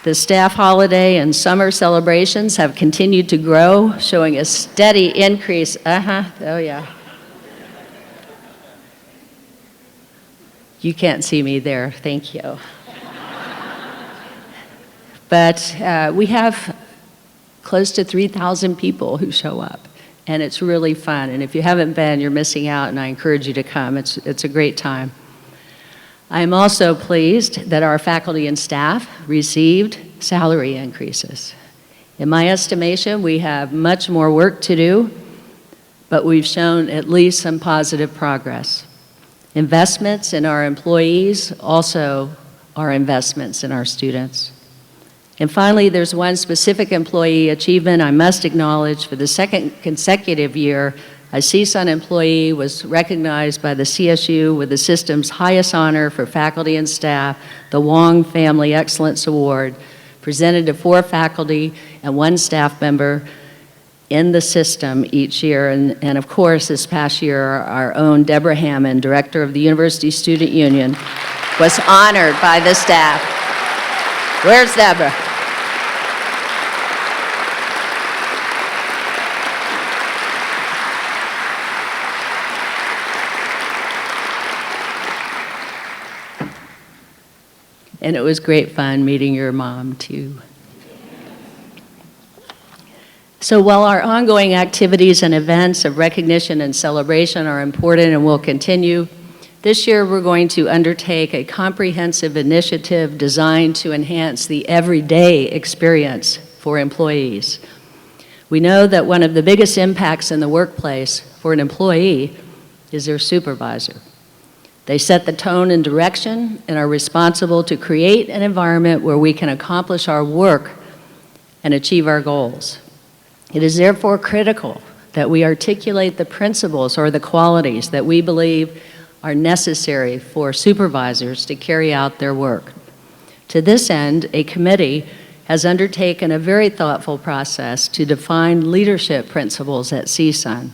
the staff holiday and summer celebrations have continued to grow, showing a steady increase. Oh yeah. You can't see me there, thank you. But we have close to 3,000 people who show up, and it's really fun. And if you haven't been, you're missing out, and I encourage you to come. It's a great time. I am also pleased that our faculty and staff received salary increases. In my estimation, we have much more work to do, but we've shown at least some positive progress. Investments in our employees also are investments in our students. And finally, there's one specific employee achievement I must acknowledge. For the second consecutive year, a CSUN employee was recognized by the CSU with the system's highest honor for faculty and staff, the Wong Family Excellence Award, presented to 4 faculty and 1 staff member in the system each year. And of course, this past year, our own Deborah Hammond, director of the University Student Union, was honored by the staff. Where's Deborah? And it was great fun meeting your mom, too. So while our ongoing activities and events of recognition and celebration are important and will continue, this year we're going to undertake a comprehensive initiative designed to enhance the everyday experience for employees. We know that one of the biggest impacts in the workplace for an employee is their supervisor. They set the tone and direction and are responsible to create an environment where we can accomplish our work and achieve our goals. It is therefore critical that we articulate the principles or the qualities that we believe are necessary for supervisors to carry out their work. To this end, a committee has undertaken a very thoughtful process to define leadership principles at CSUN.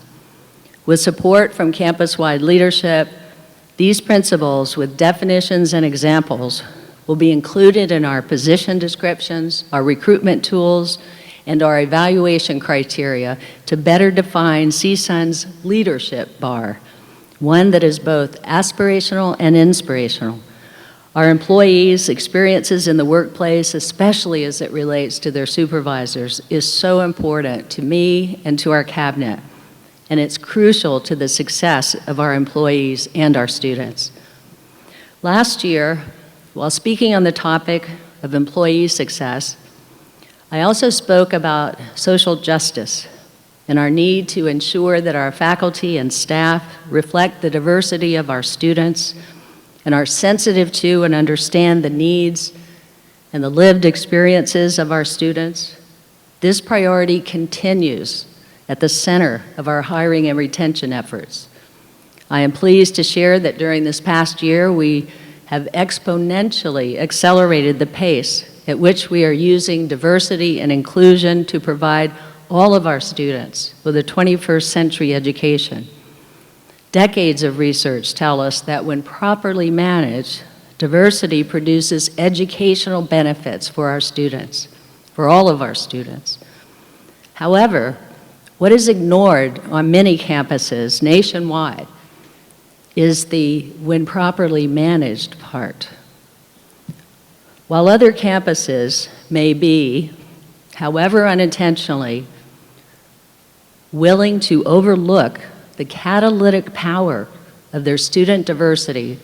With support from campus-wide leadership, these principles, with definitions and examples, will be included in our position descriptions, our recruitment tools, and our evaluation criteria to better define CSUN's leadership bar, one that is both aspirational and inspirational. Our employees' experiences in the workplace, especially as it relates to their supervisors, is so important to me and to our cabinet, and it's crucial to the success of our employees and our students. Last year, while speaking on the topic of employee success, I also spoke about social justice and our need to ensure that our faculty and staff reflect the diversity of our students and are sensitive to and understand the needs and the lived experiences of our students. This priority continues at the center of our hiring and retention efforts. I am pleased to share that during this past year, we have exponentially accelerated the pace at which we are using diversity and inclusion to provide all of our students with a 21st century education. Decades of research tell us that when properly managed, diversity produces educational benefits for our students, for all of our students. However, what is ignored on many campuses nationwide is the when properly managed part. While other campuses may be, however unintentionally, willing to overlook the catalytic power of their student diversity,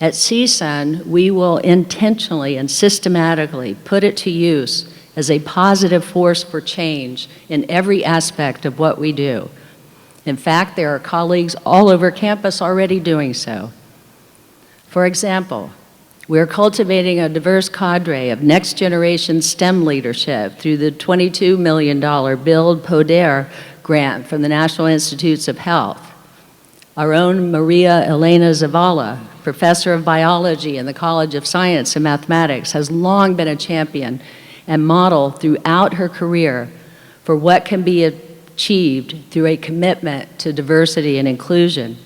at CSUN we will intentionally and systematically put it to use as a positive force for change in every aspect of what we do. In fact, there are colleagues all over campus already doing so. For example, we're cultivating a diverse cadre of next-generation STEM leadership through the $22 million Build Poder grant from the National Institutes of Health. Our own Maria Elena Zavala, professor of biology in the College of Science and Mathematics, has long been a champion and model throughout her career for what can be achieved through a commitment to diversity and inclusion.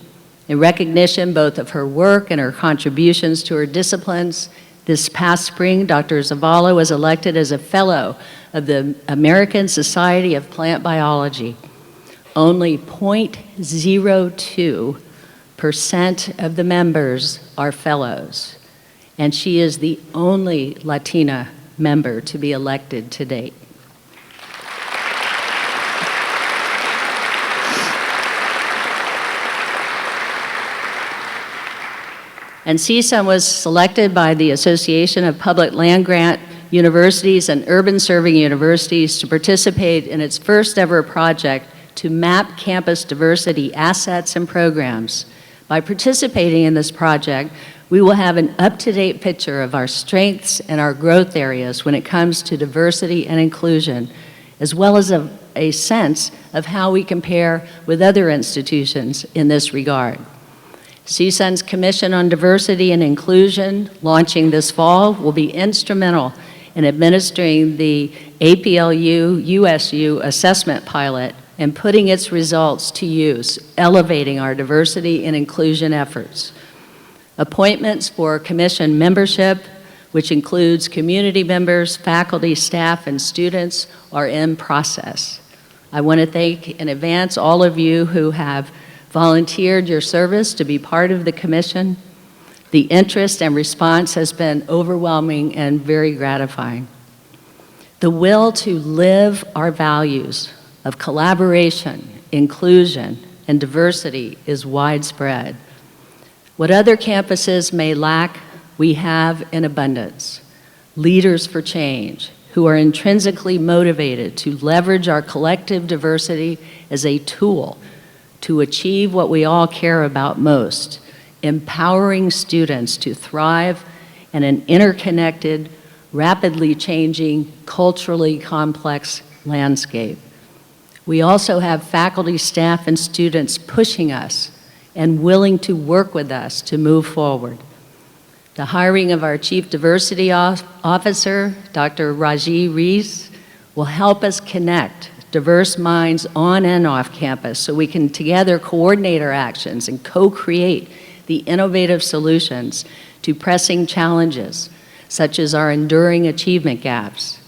In recognition both of her work and her contributions to her disciplines, This past spring, Dr. Zavala was elected as a fellow of the American Society of Plant Biology. Only 0.02% of the members are fellows, and she is the only Latina member to be elected to date. And CSUN was selected by the Association of Public Land Grant Universities and Urban Serving Universities to participate in its first ever project to map campus diversity assets and programs. By participating in this project, we will have an up-to-date picture of our strengths and our growth areas when it comes to diversity and inclusion, as well as a sense of how we compare with other institutions in this regard. CSUN's Commission on Diversity and Inclusion, launching this fall, will be instrumental in administering the APLU-USU assessment pilot and putting its results to use, elevating our diversity and inclusion efforts. Appointments for commission membership, which includes community members, faculty, staff, and students, are in process. I want to thank in advance all of you who have volunteered your service to be part of the commission. The interest and response has been overwhelming and very gratifying. The will to live our values of collaboration, inclusion, and diversity is widespread. What other campuses may lack, we have in abundance. Leaders for change who are intrinsically motivated to leverage our collective diversity as a tool to achieve what we all care about most, empowering students to thrive in an interconnected, rapidly changing, culturally complex landscape. We also have faculty, staff, and students pushing us and willing to work with us to move forward. The hiring of our Chief Diversity Officer, Dr. Raji Rees, will help us connect diverse minds on and off campus so we can together coordinate our actions and co-create the innovative solutions to pressing challenges, such as our enduring achievement gaps.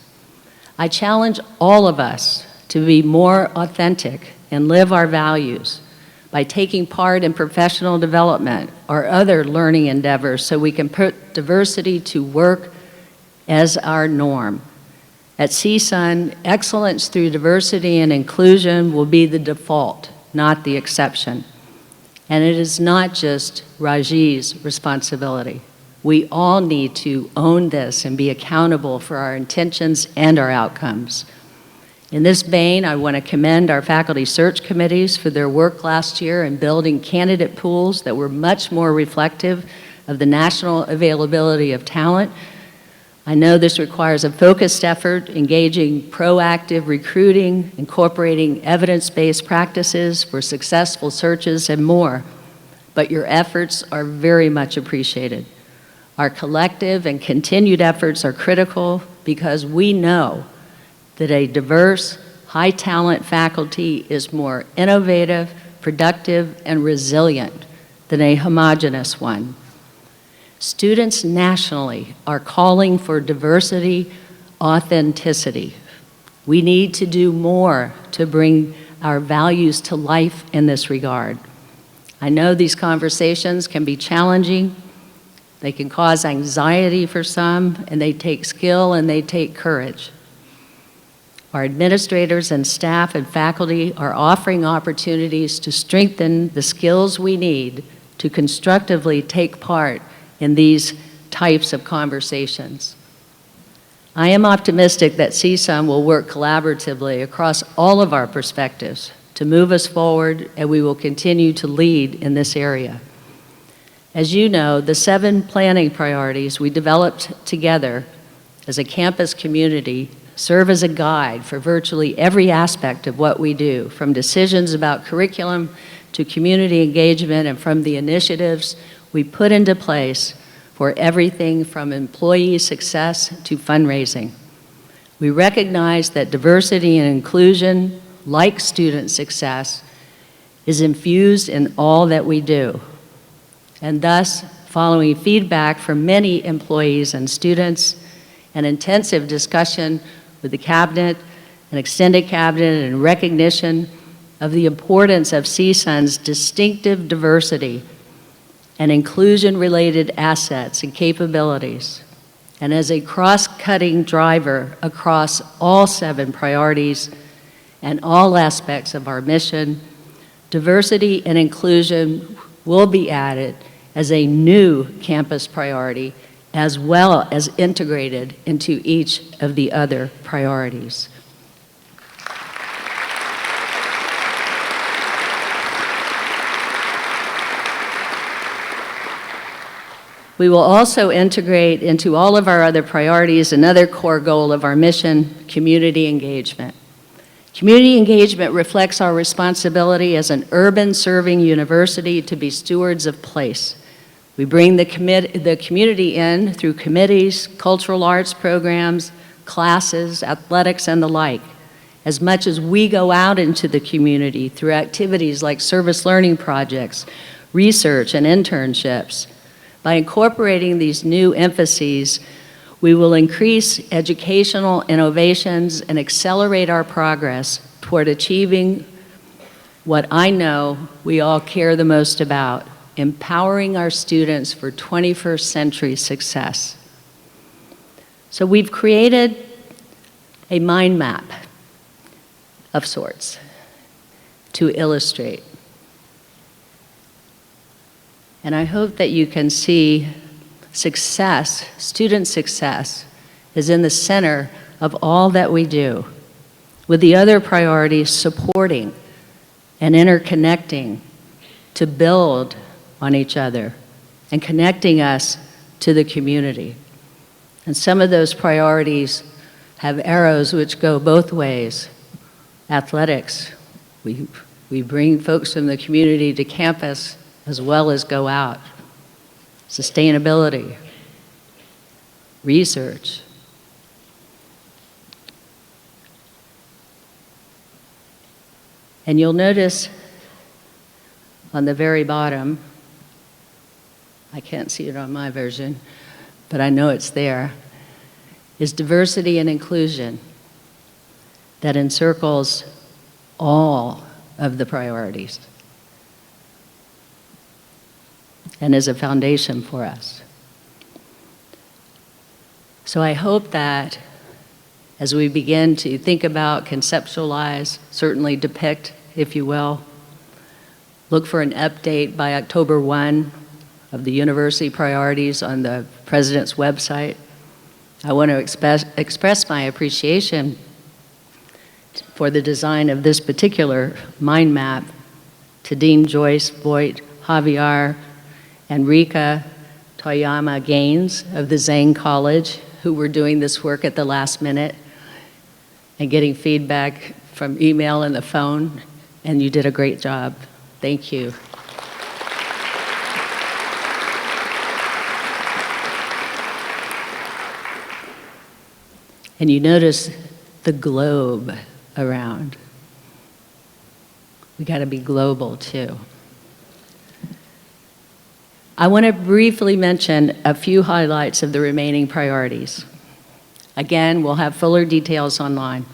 I challenge all of us to be more authentic and live our values by taking part in professional development or other learning endeavors so we can put diversity to work as our norm. At CSUN, excellence through diversity and inclusion will be the default, not the exception. And it is not just Raji's responsibility. We all need to own this and be accountable for our intentions and our outcomes. In this vein, I want to commend our faculty search committees for their work last year in building candidate pools that were much more reflective of the national availability of talent. I know this requires a focused effort, engaging proactive recruiting, incorporating evidence-based practices for successful searches, and more. But your efforts are very much appreciated. Our collective and continued efforts are critical because we know that a diverse, high-talent faculty is more innovative, productive, and resilient than a homogeneous one. Students nationally are calling for diversity, authenticity. We need to do more to bring our values to life in this regard. I know these conversations can be challenging. They can cause anxiety for some, and they take skill and they take courage. Our administrators and staff and faculty are offering opportunities to strengthen the skills we need to constructively take part in these types of conversations. I am optimistic that CSUN will work collaboratively across all of our perspectives to move us forward, and we will continue to lead in this area. As you know, the 7 planning priorities we developed together as a campus community serve as a guide for virtually every aspect of what we do, from decisions about curriculum to community engagement, and from the initiatives we put into place for everything from employee success to fundraising. We recognize that diversity and inclusion, like student success, is infused in all that we do. And thus, following feedback from many employees and students, an intensive discussion with the cabinet, an extended cabinet, and recognition of the importance of CSUN's distinctive diversity and inclusion-related assets and capabilities. And as a cross-cutting driver across all 7 priorities and all aspects of our mission, diversity and inclusion will be added as a new campus priority, as well as integrated into each of the other priorities. We will also integrate into all of our other priorities another core goal of our mission, community engagement. Community engagement reflects our responsibility as an urban-serving university to be stewards of place. We bring the community in through committees, cultural arts programs, classes, athletics, and the like, as much as we go out into the community through activities like service learning projects, research, and internships. By incorporating these new emphases, we will increase educational innovations and accelerate our progress toward achieving what I know we all care the most about, empowering our students for 21st century success. So we've created a mind map of sorts to illustrate. And I hope that you can see success, student success, is in the center of all that we do, with the other priorities supporting and interconnecting to build on each other and connecting us to the community. And some of those priorities have arrows which go both ways. Athletics, we bring folks from the community to campus as well as go out. Sustainability, research. And you'll notice on the very bottom, I can't see it on my version, but I know it's there, is diversity and inclusion that encircles all of the priorities and is a foundation for us. So I hope that as we begin to think about, conceptualize, certainly depict, if you will, look for an update by October 1 of the university priorities on the President's website. I want to express my appreciation for the design of this particular mind map to Dean Joyce Voigt, Javier, and Rika Toyama Gaines of the Zhang College, who were doing this work at the last minute and getting feedback from email and the phone, and you did a great job. Thank you. And you notice the globe around. We got to be global too. I want to briefly mention a few highlights of the remaining priorities. Again, we'll have fuller details online.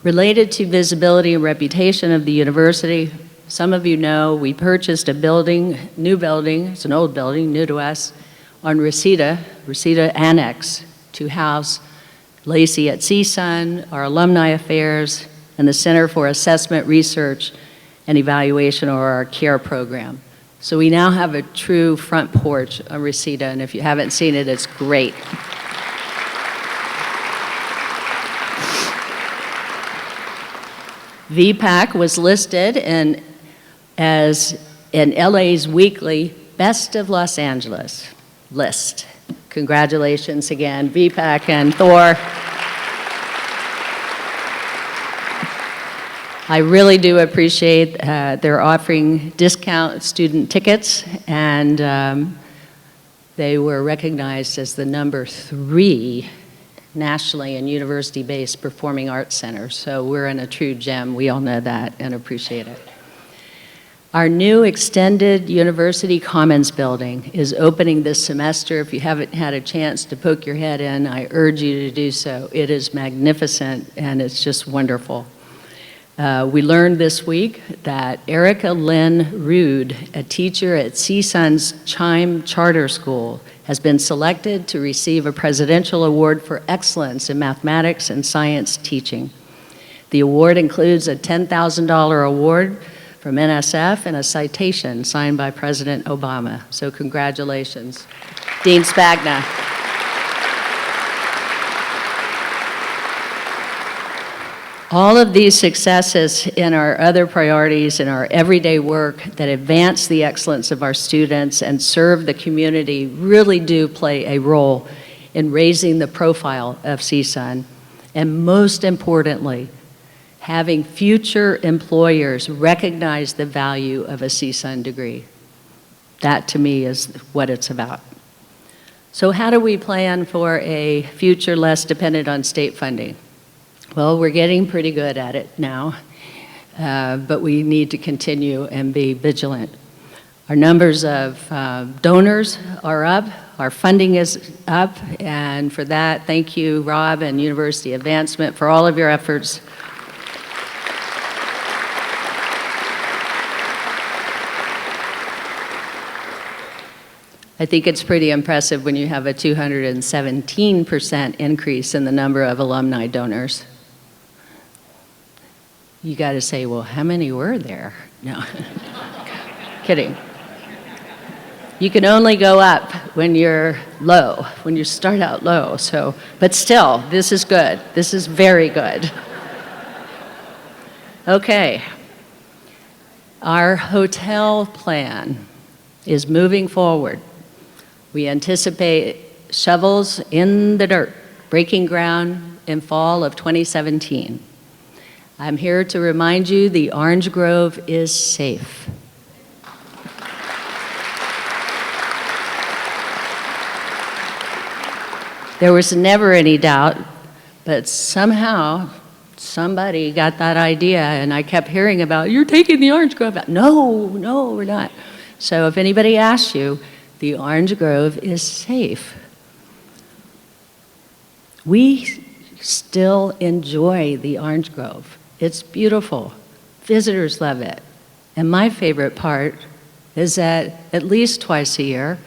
Related to visibility and reputation of the university, some of you know we purchased a building, new building, it's an old building, new to us, on Reseda Annex to house Lacey at CSUN, our Alumni Affairs, and the Center for Assessment, Research, and Evaluation, or our CARE program. So we now have a true front porch on Reseda, and if you haven't seen it, it's great. VPAC was listed as in LA's weekly Best of Los Angeles list. Congratulations again, VPAC and Thor. I really do appreciate they're offering discount student tickets, and they were recognized as the #3 nationally in university-based performing arts center. So we're in a true gem. We all know that and appreciate it. Our new extended University Commons building is opening this semester. If you haven't had a chance to poke your head in, I urge you to do so. It is magnificent and it's just wonderful. We learned this week that Erica Lynn Rude, a teacher at CSUN's Chime Charter School, has been selected to receive a Presidential Award for Excellence in Mathematics and Science Teaching. The award includes a $10,000 award from NSF and a citation signed by President Obama. So congratulations, Dean Spagna. All of these successes in our other priorities in our everyday work that advance the excellence of our students and serve the community really do play a role in raising the profile of CSUN, and most importantly, having future employers recognize the value of a CSUN degree. That, to me, is what it's about. So how do we plan for a future less dependent on state funding? Well, we're getting pretty good at it now, but we need to continue and be vigilant. Our numbers of donors are up, our funding is up, and for that, thank you, Rob and University Advancement, for all of your efforts. I think it's pretty impressive when you have a 217% increase in the number of alumni donors. You got to say, well, how many were there? No, kidding. You can only go up when you're low, when you start out low. So, but still, this is good. This is very good. Okay. Our hotel plan is moving forward. We anticipate shovels in the dirt, breaking ground in fall of 2017. I'm here to remind you the Orange Grove is safe. There was never any doubt, but somehow somebody got that idea, and I kept hearing about, you're taking the Orange Grove out. No, we're not. So if anybody asks you, the Orange Grove is safe. We still enjoy the Orange Grove. It's beautiful. Visitors love it. And my favorite part is that at least twice a year,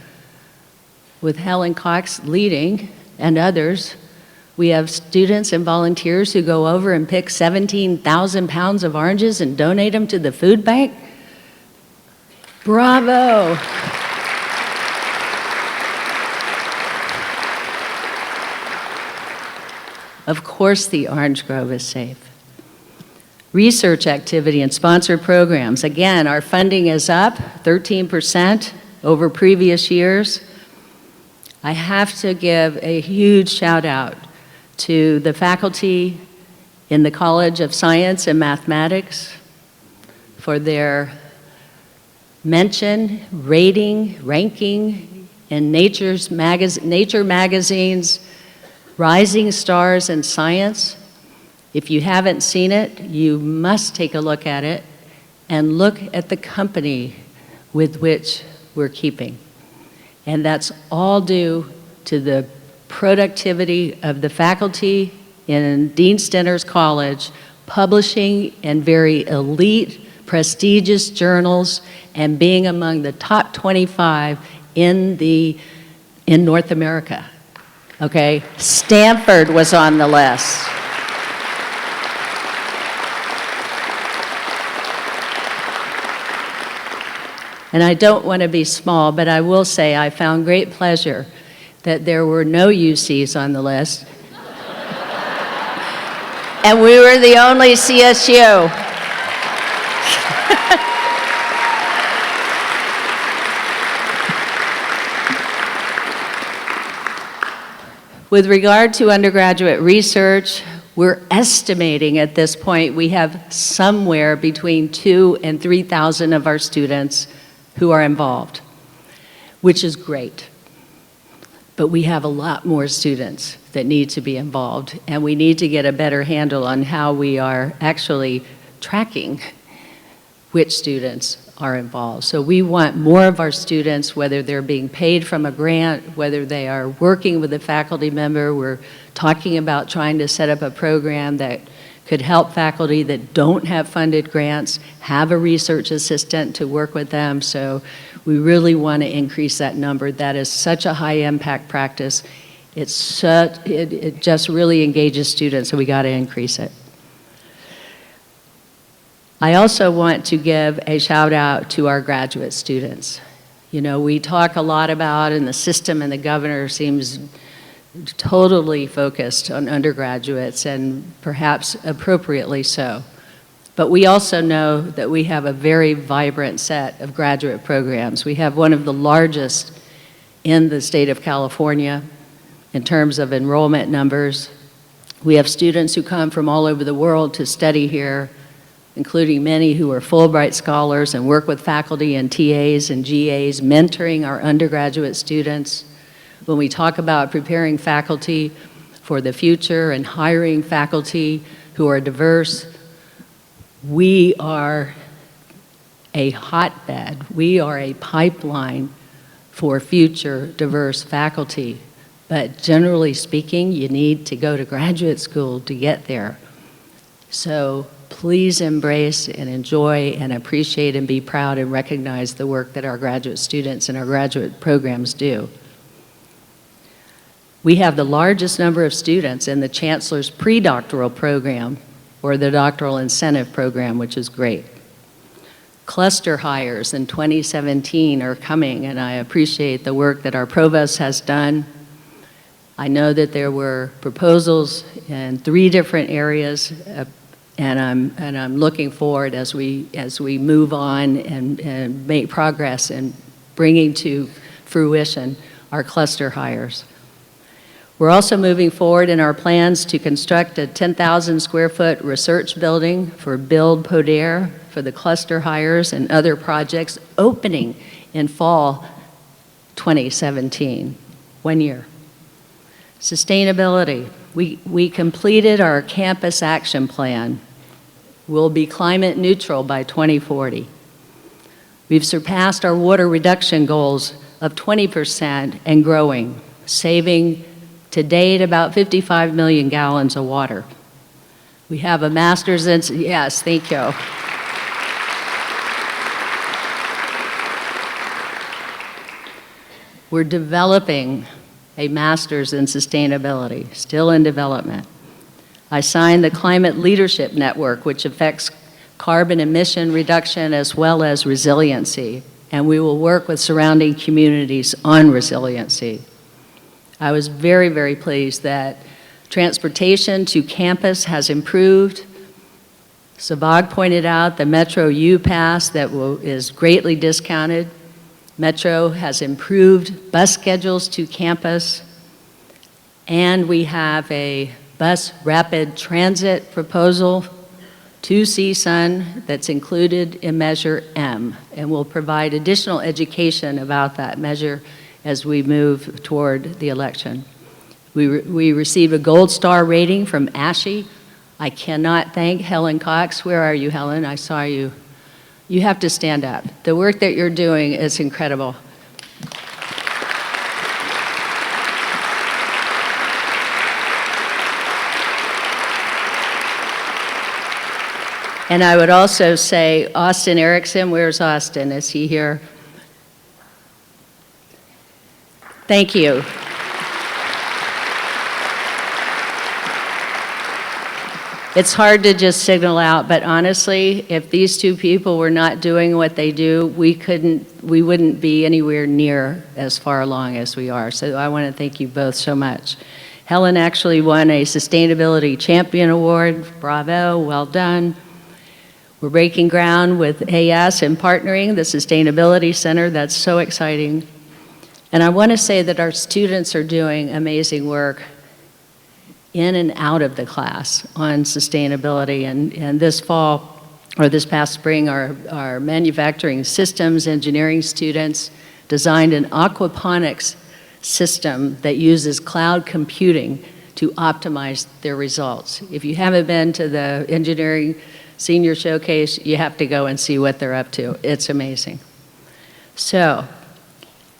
with Helen Cox leading and others, we have students and volunteers who go over and pick 17,000 pounds of oranges and donate them to the food bank. Bravo. Of course the Orange Grove is safe. Research activity and sponsored programs. Again, our funding is up 13% over previous years. I have to give a huge shout out to the faculty in the College of Science and Mathematics for their mention, rating, ranking in Nature magazine's Rising Stars in Science. If you haven't seen it, you must take a look at it and look at the company with which we're keeping. And that's all due to the productivity of the faculty in Dean Stenner's College, publishing in very elite, prestigious journals, and being among the top 25 in North America. Okay, Stanford was on the list. And I don't want to be small, but I will say I found great pleasure that there were no UCs on the list. And we were the only CSU. With regard to undergraduate research, we're estimating at this point we have somewhere between 2,000 and 3,000 of our students who are involved, which is great. But we have a lot more students that need to be involved, and we need to get a better handle on how we are actually tracking which students are involved. So we want more of our students, whether they're being paid from a grant, whether they are working with a faculty member. We're talking about trying to set up a program that could help faculty that don't have funded grants have a research assistant to work with them. So we really want to increase that number. That is such a high impact practice. It just really engages students, so we got to increase it. I also want to give a shout out to our graduate students. You know, we talk a lot about, and the system and the governor seems totally focused on undergraduates, and perhaps appropriately so. But we also know that we have a very vibrant set of graduate programs. We have one of the largest in the state of California in terms of enrollment numbers. We have students who come from all over the world to study here, including many who are Fulbright scholars and work with faculty and TAs and GAs, mentoring our undergraduate students. When we talk about preparing faculty for the future and hiring faculty who are diverse, we are a hotbed. We are a pipeline for future diverse faculty. But generally speaking, you need to go to graduate school to get there. So please embrace and enjoy and appreciate and be proud and recognize the work that our graduate students and our graduate programs do. We have the largest number of students in the Chancellor's pre-doctoral program or the doctoral incentive program, which is great. Cluster hires in 2017 are coming, and I appreciate the work that our provost has done. I know that there were proposals in 3 different areas, and I'm looking forward as we move on and make progress in bringing to fruition our cluster hires. We're also moving forward in our plans to construct a 10,000 square foot research building for Build Poder for the cluster hires and other projects opening in fall 2017, 1 year. Sustainability. We completed our campus action plan. We'll be climate neutral by 2040. We've surpassed our water reduction goals of 20% and growing, saving to date about 55 million gallons of water. We have a master's in, yes, thank you. We're developing a master's in sustainability, still in development. I signed the Climate Leadership Network, which affects carbon emission reduction as well as resiliency, and we will work with surrounding communities on resiliency. I was very, very pleased that transportation to campus has improved. Savag pointed out the Metro U Pass that is greatly discounted. Metro has improved bus schedules to campus, and we have a bus rapid transit proposal to CSUN that's included in Measure M, and we'll provide additional education about that measure as we move toward the election. We received a gold star rating from ASHE. I cannot thank Helen Cox. Where are you, Helen? I saw you. You have to stand up. The work that you're doing is incredible. And I would also say Austin Erickson. Where's Austin? Is he here? Thank you. It's hard to just signal out, but honestly, if these 2 people were not doing what they do, we wouldn't be anywhere near as far along as we are. So I want to thank you both so much. Helen actually won a Sustainability Champion Award. Bravo, well done. We're breaking ground with AS and partnering the Sustainability Center. That's so exciting. And I want to say that our students are doing amazing work in and out of the class on sustainability. And this fall, or this past spring, our manufacturing systems engineering students designed an aquaponics system that uses cloud computing to optimize their results. If you haven't been to the engineering Senior Showcase, you have to go and see what they're up to. It's amazing. So,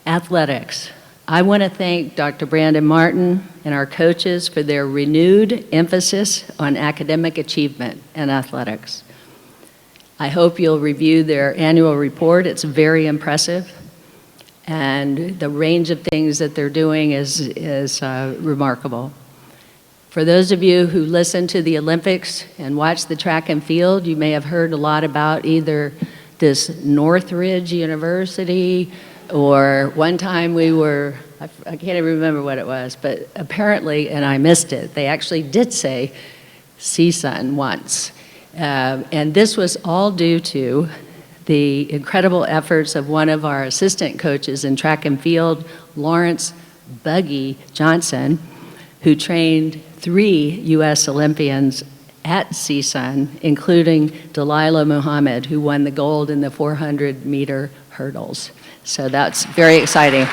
athletics. I want to thank Dr. Brandon Martin and our coaches for their renewed emphasis on academic achievement and athletics. I hope you'll review their annual report. It's very impressive. And the range of things that they're doing is remarkable. For those of you who listen to the Olympics and watch the track and field, you may have heard a lot about either this Northridge University, or one time we were, I can't even remember what it was, but apparently, and I missed it, they actually did say CSUN once. And this was all due to the incredible efforts of one of our assistant coaches in track and field, Lawrence Buggy Johnson, who trained 3 U.S. Olympians at CSUN, including Delilah Muhammad, who won the gold in the 400-meter hurdles. So that's very exciting.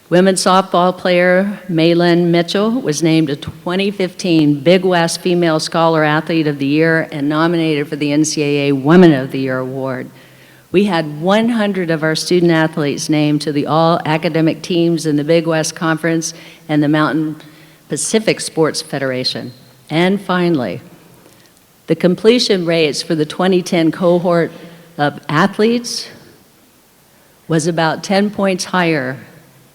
Women's softball player Maylin Mitchell was named a 2015 Big West Female Scholar Athlete of the Year and nominated for the NCAA Woman of the Year award. We had 100 of our student athletes named to the all-academic teams in the Big West Conference and the Mountain Pacific Sports Federation. And finally, the completion rates for the 2010 cohort of athletes was about 10 points higher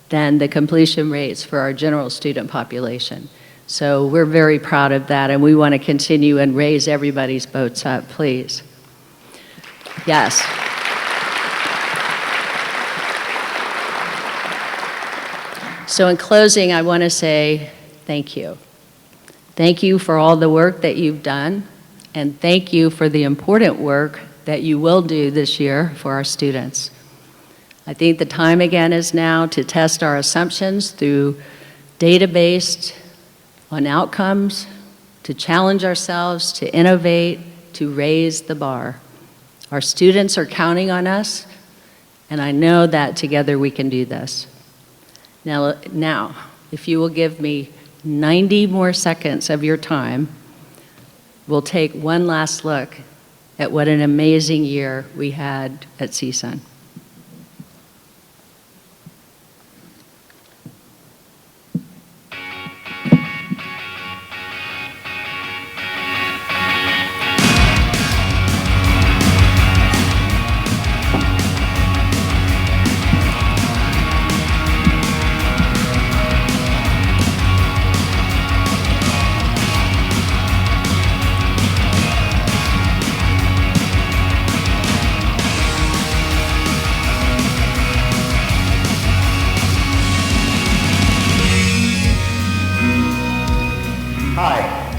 than the completion rates for our general student population. So we're very proud of that, and we want to continue and raise everybody's boats up, please. Yes. So in closing, I want to say thank you. Thank you for all the work that you've done, and thank you for the important work that you will do this year for our students. I think the time again is now to test our assumptions through data-based on outcomes, to challenge ourselves, to innovate, to raise the bar. Our students are counting on us, and I know that together we can do this. Now, if you will give me 90 more seconds of your time, we'll take one last look at what an amazing year we had at CSUN.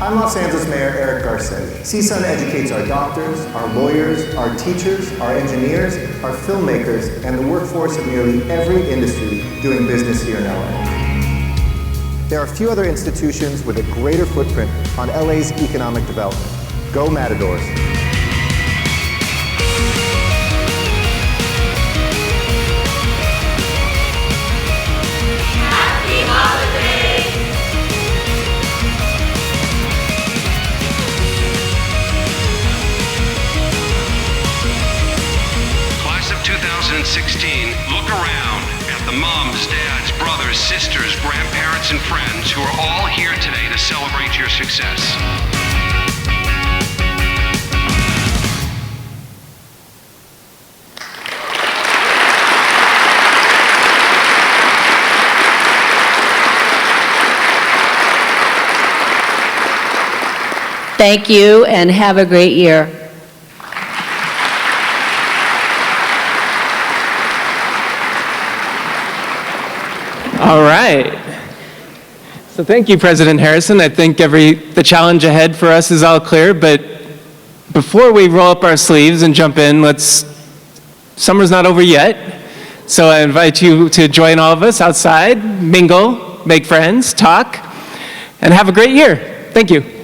I'm Los Angeles Mayor Eric Garcetti. CSUN educates our doctors, our lawyers, our teachers, our engineers, our filmmakers, and the workforce of nearly every industry doing business here in LA. There are few other institutions with a greater footprint on LA's economic development. Go Matadors. Happy holidays! Class of 2016, look around at the moms, dads, brothers, sisters, grandparents, and friends who are all here today to celebrate your success. Thank you, and have a great year. All right. So thank you, President Harrison. I think the challenge ahead for us is all clear, but before we roll up our sleeves and jump in, summer's not over yet. So I invite you to join all of us outside, mingle, make friends, talk, and have a great year. Thank you.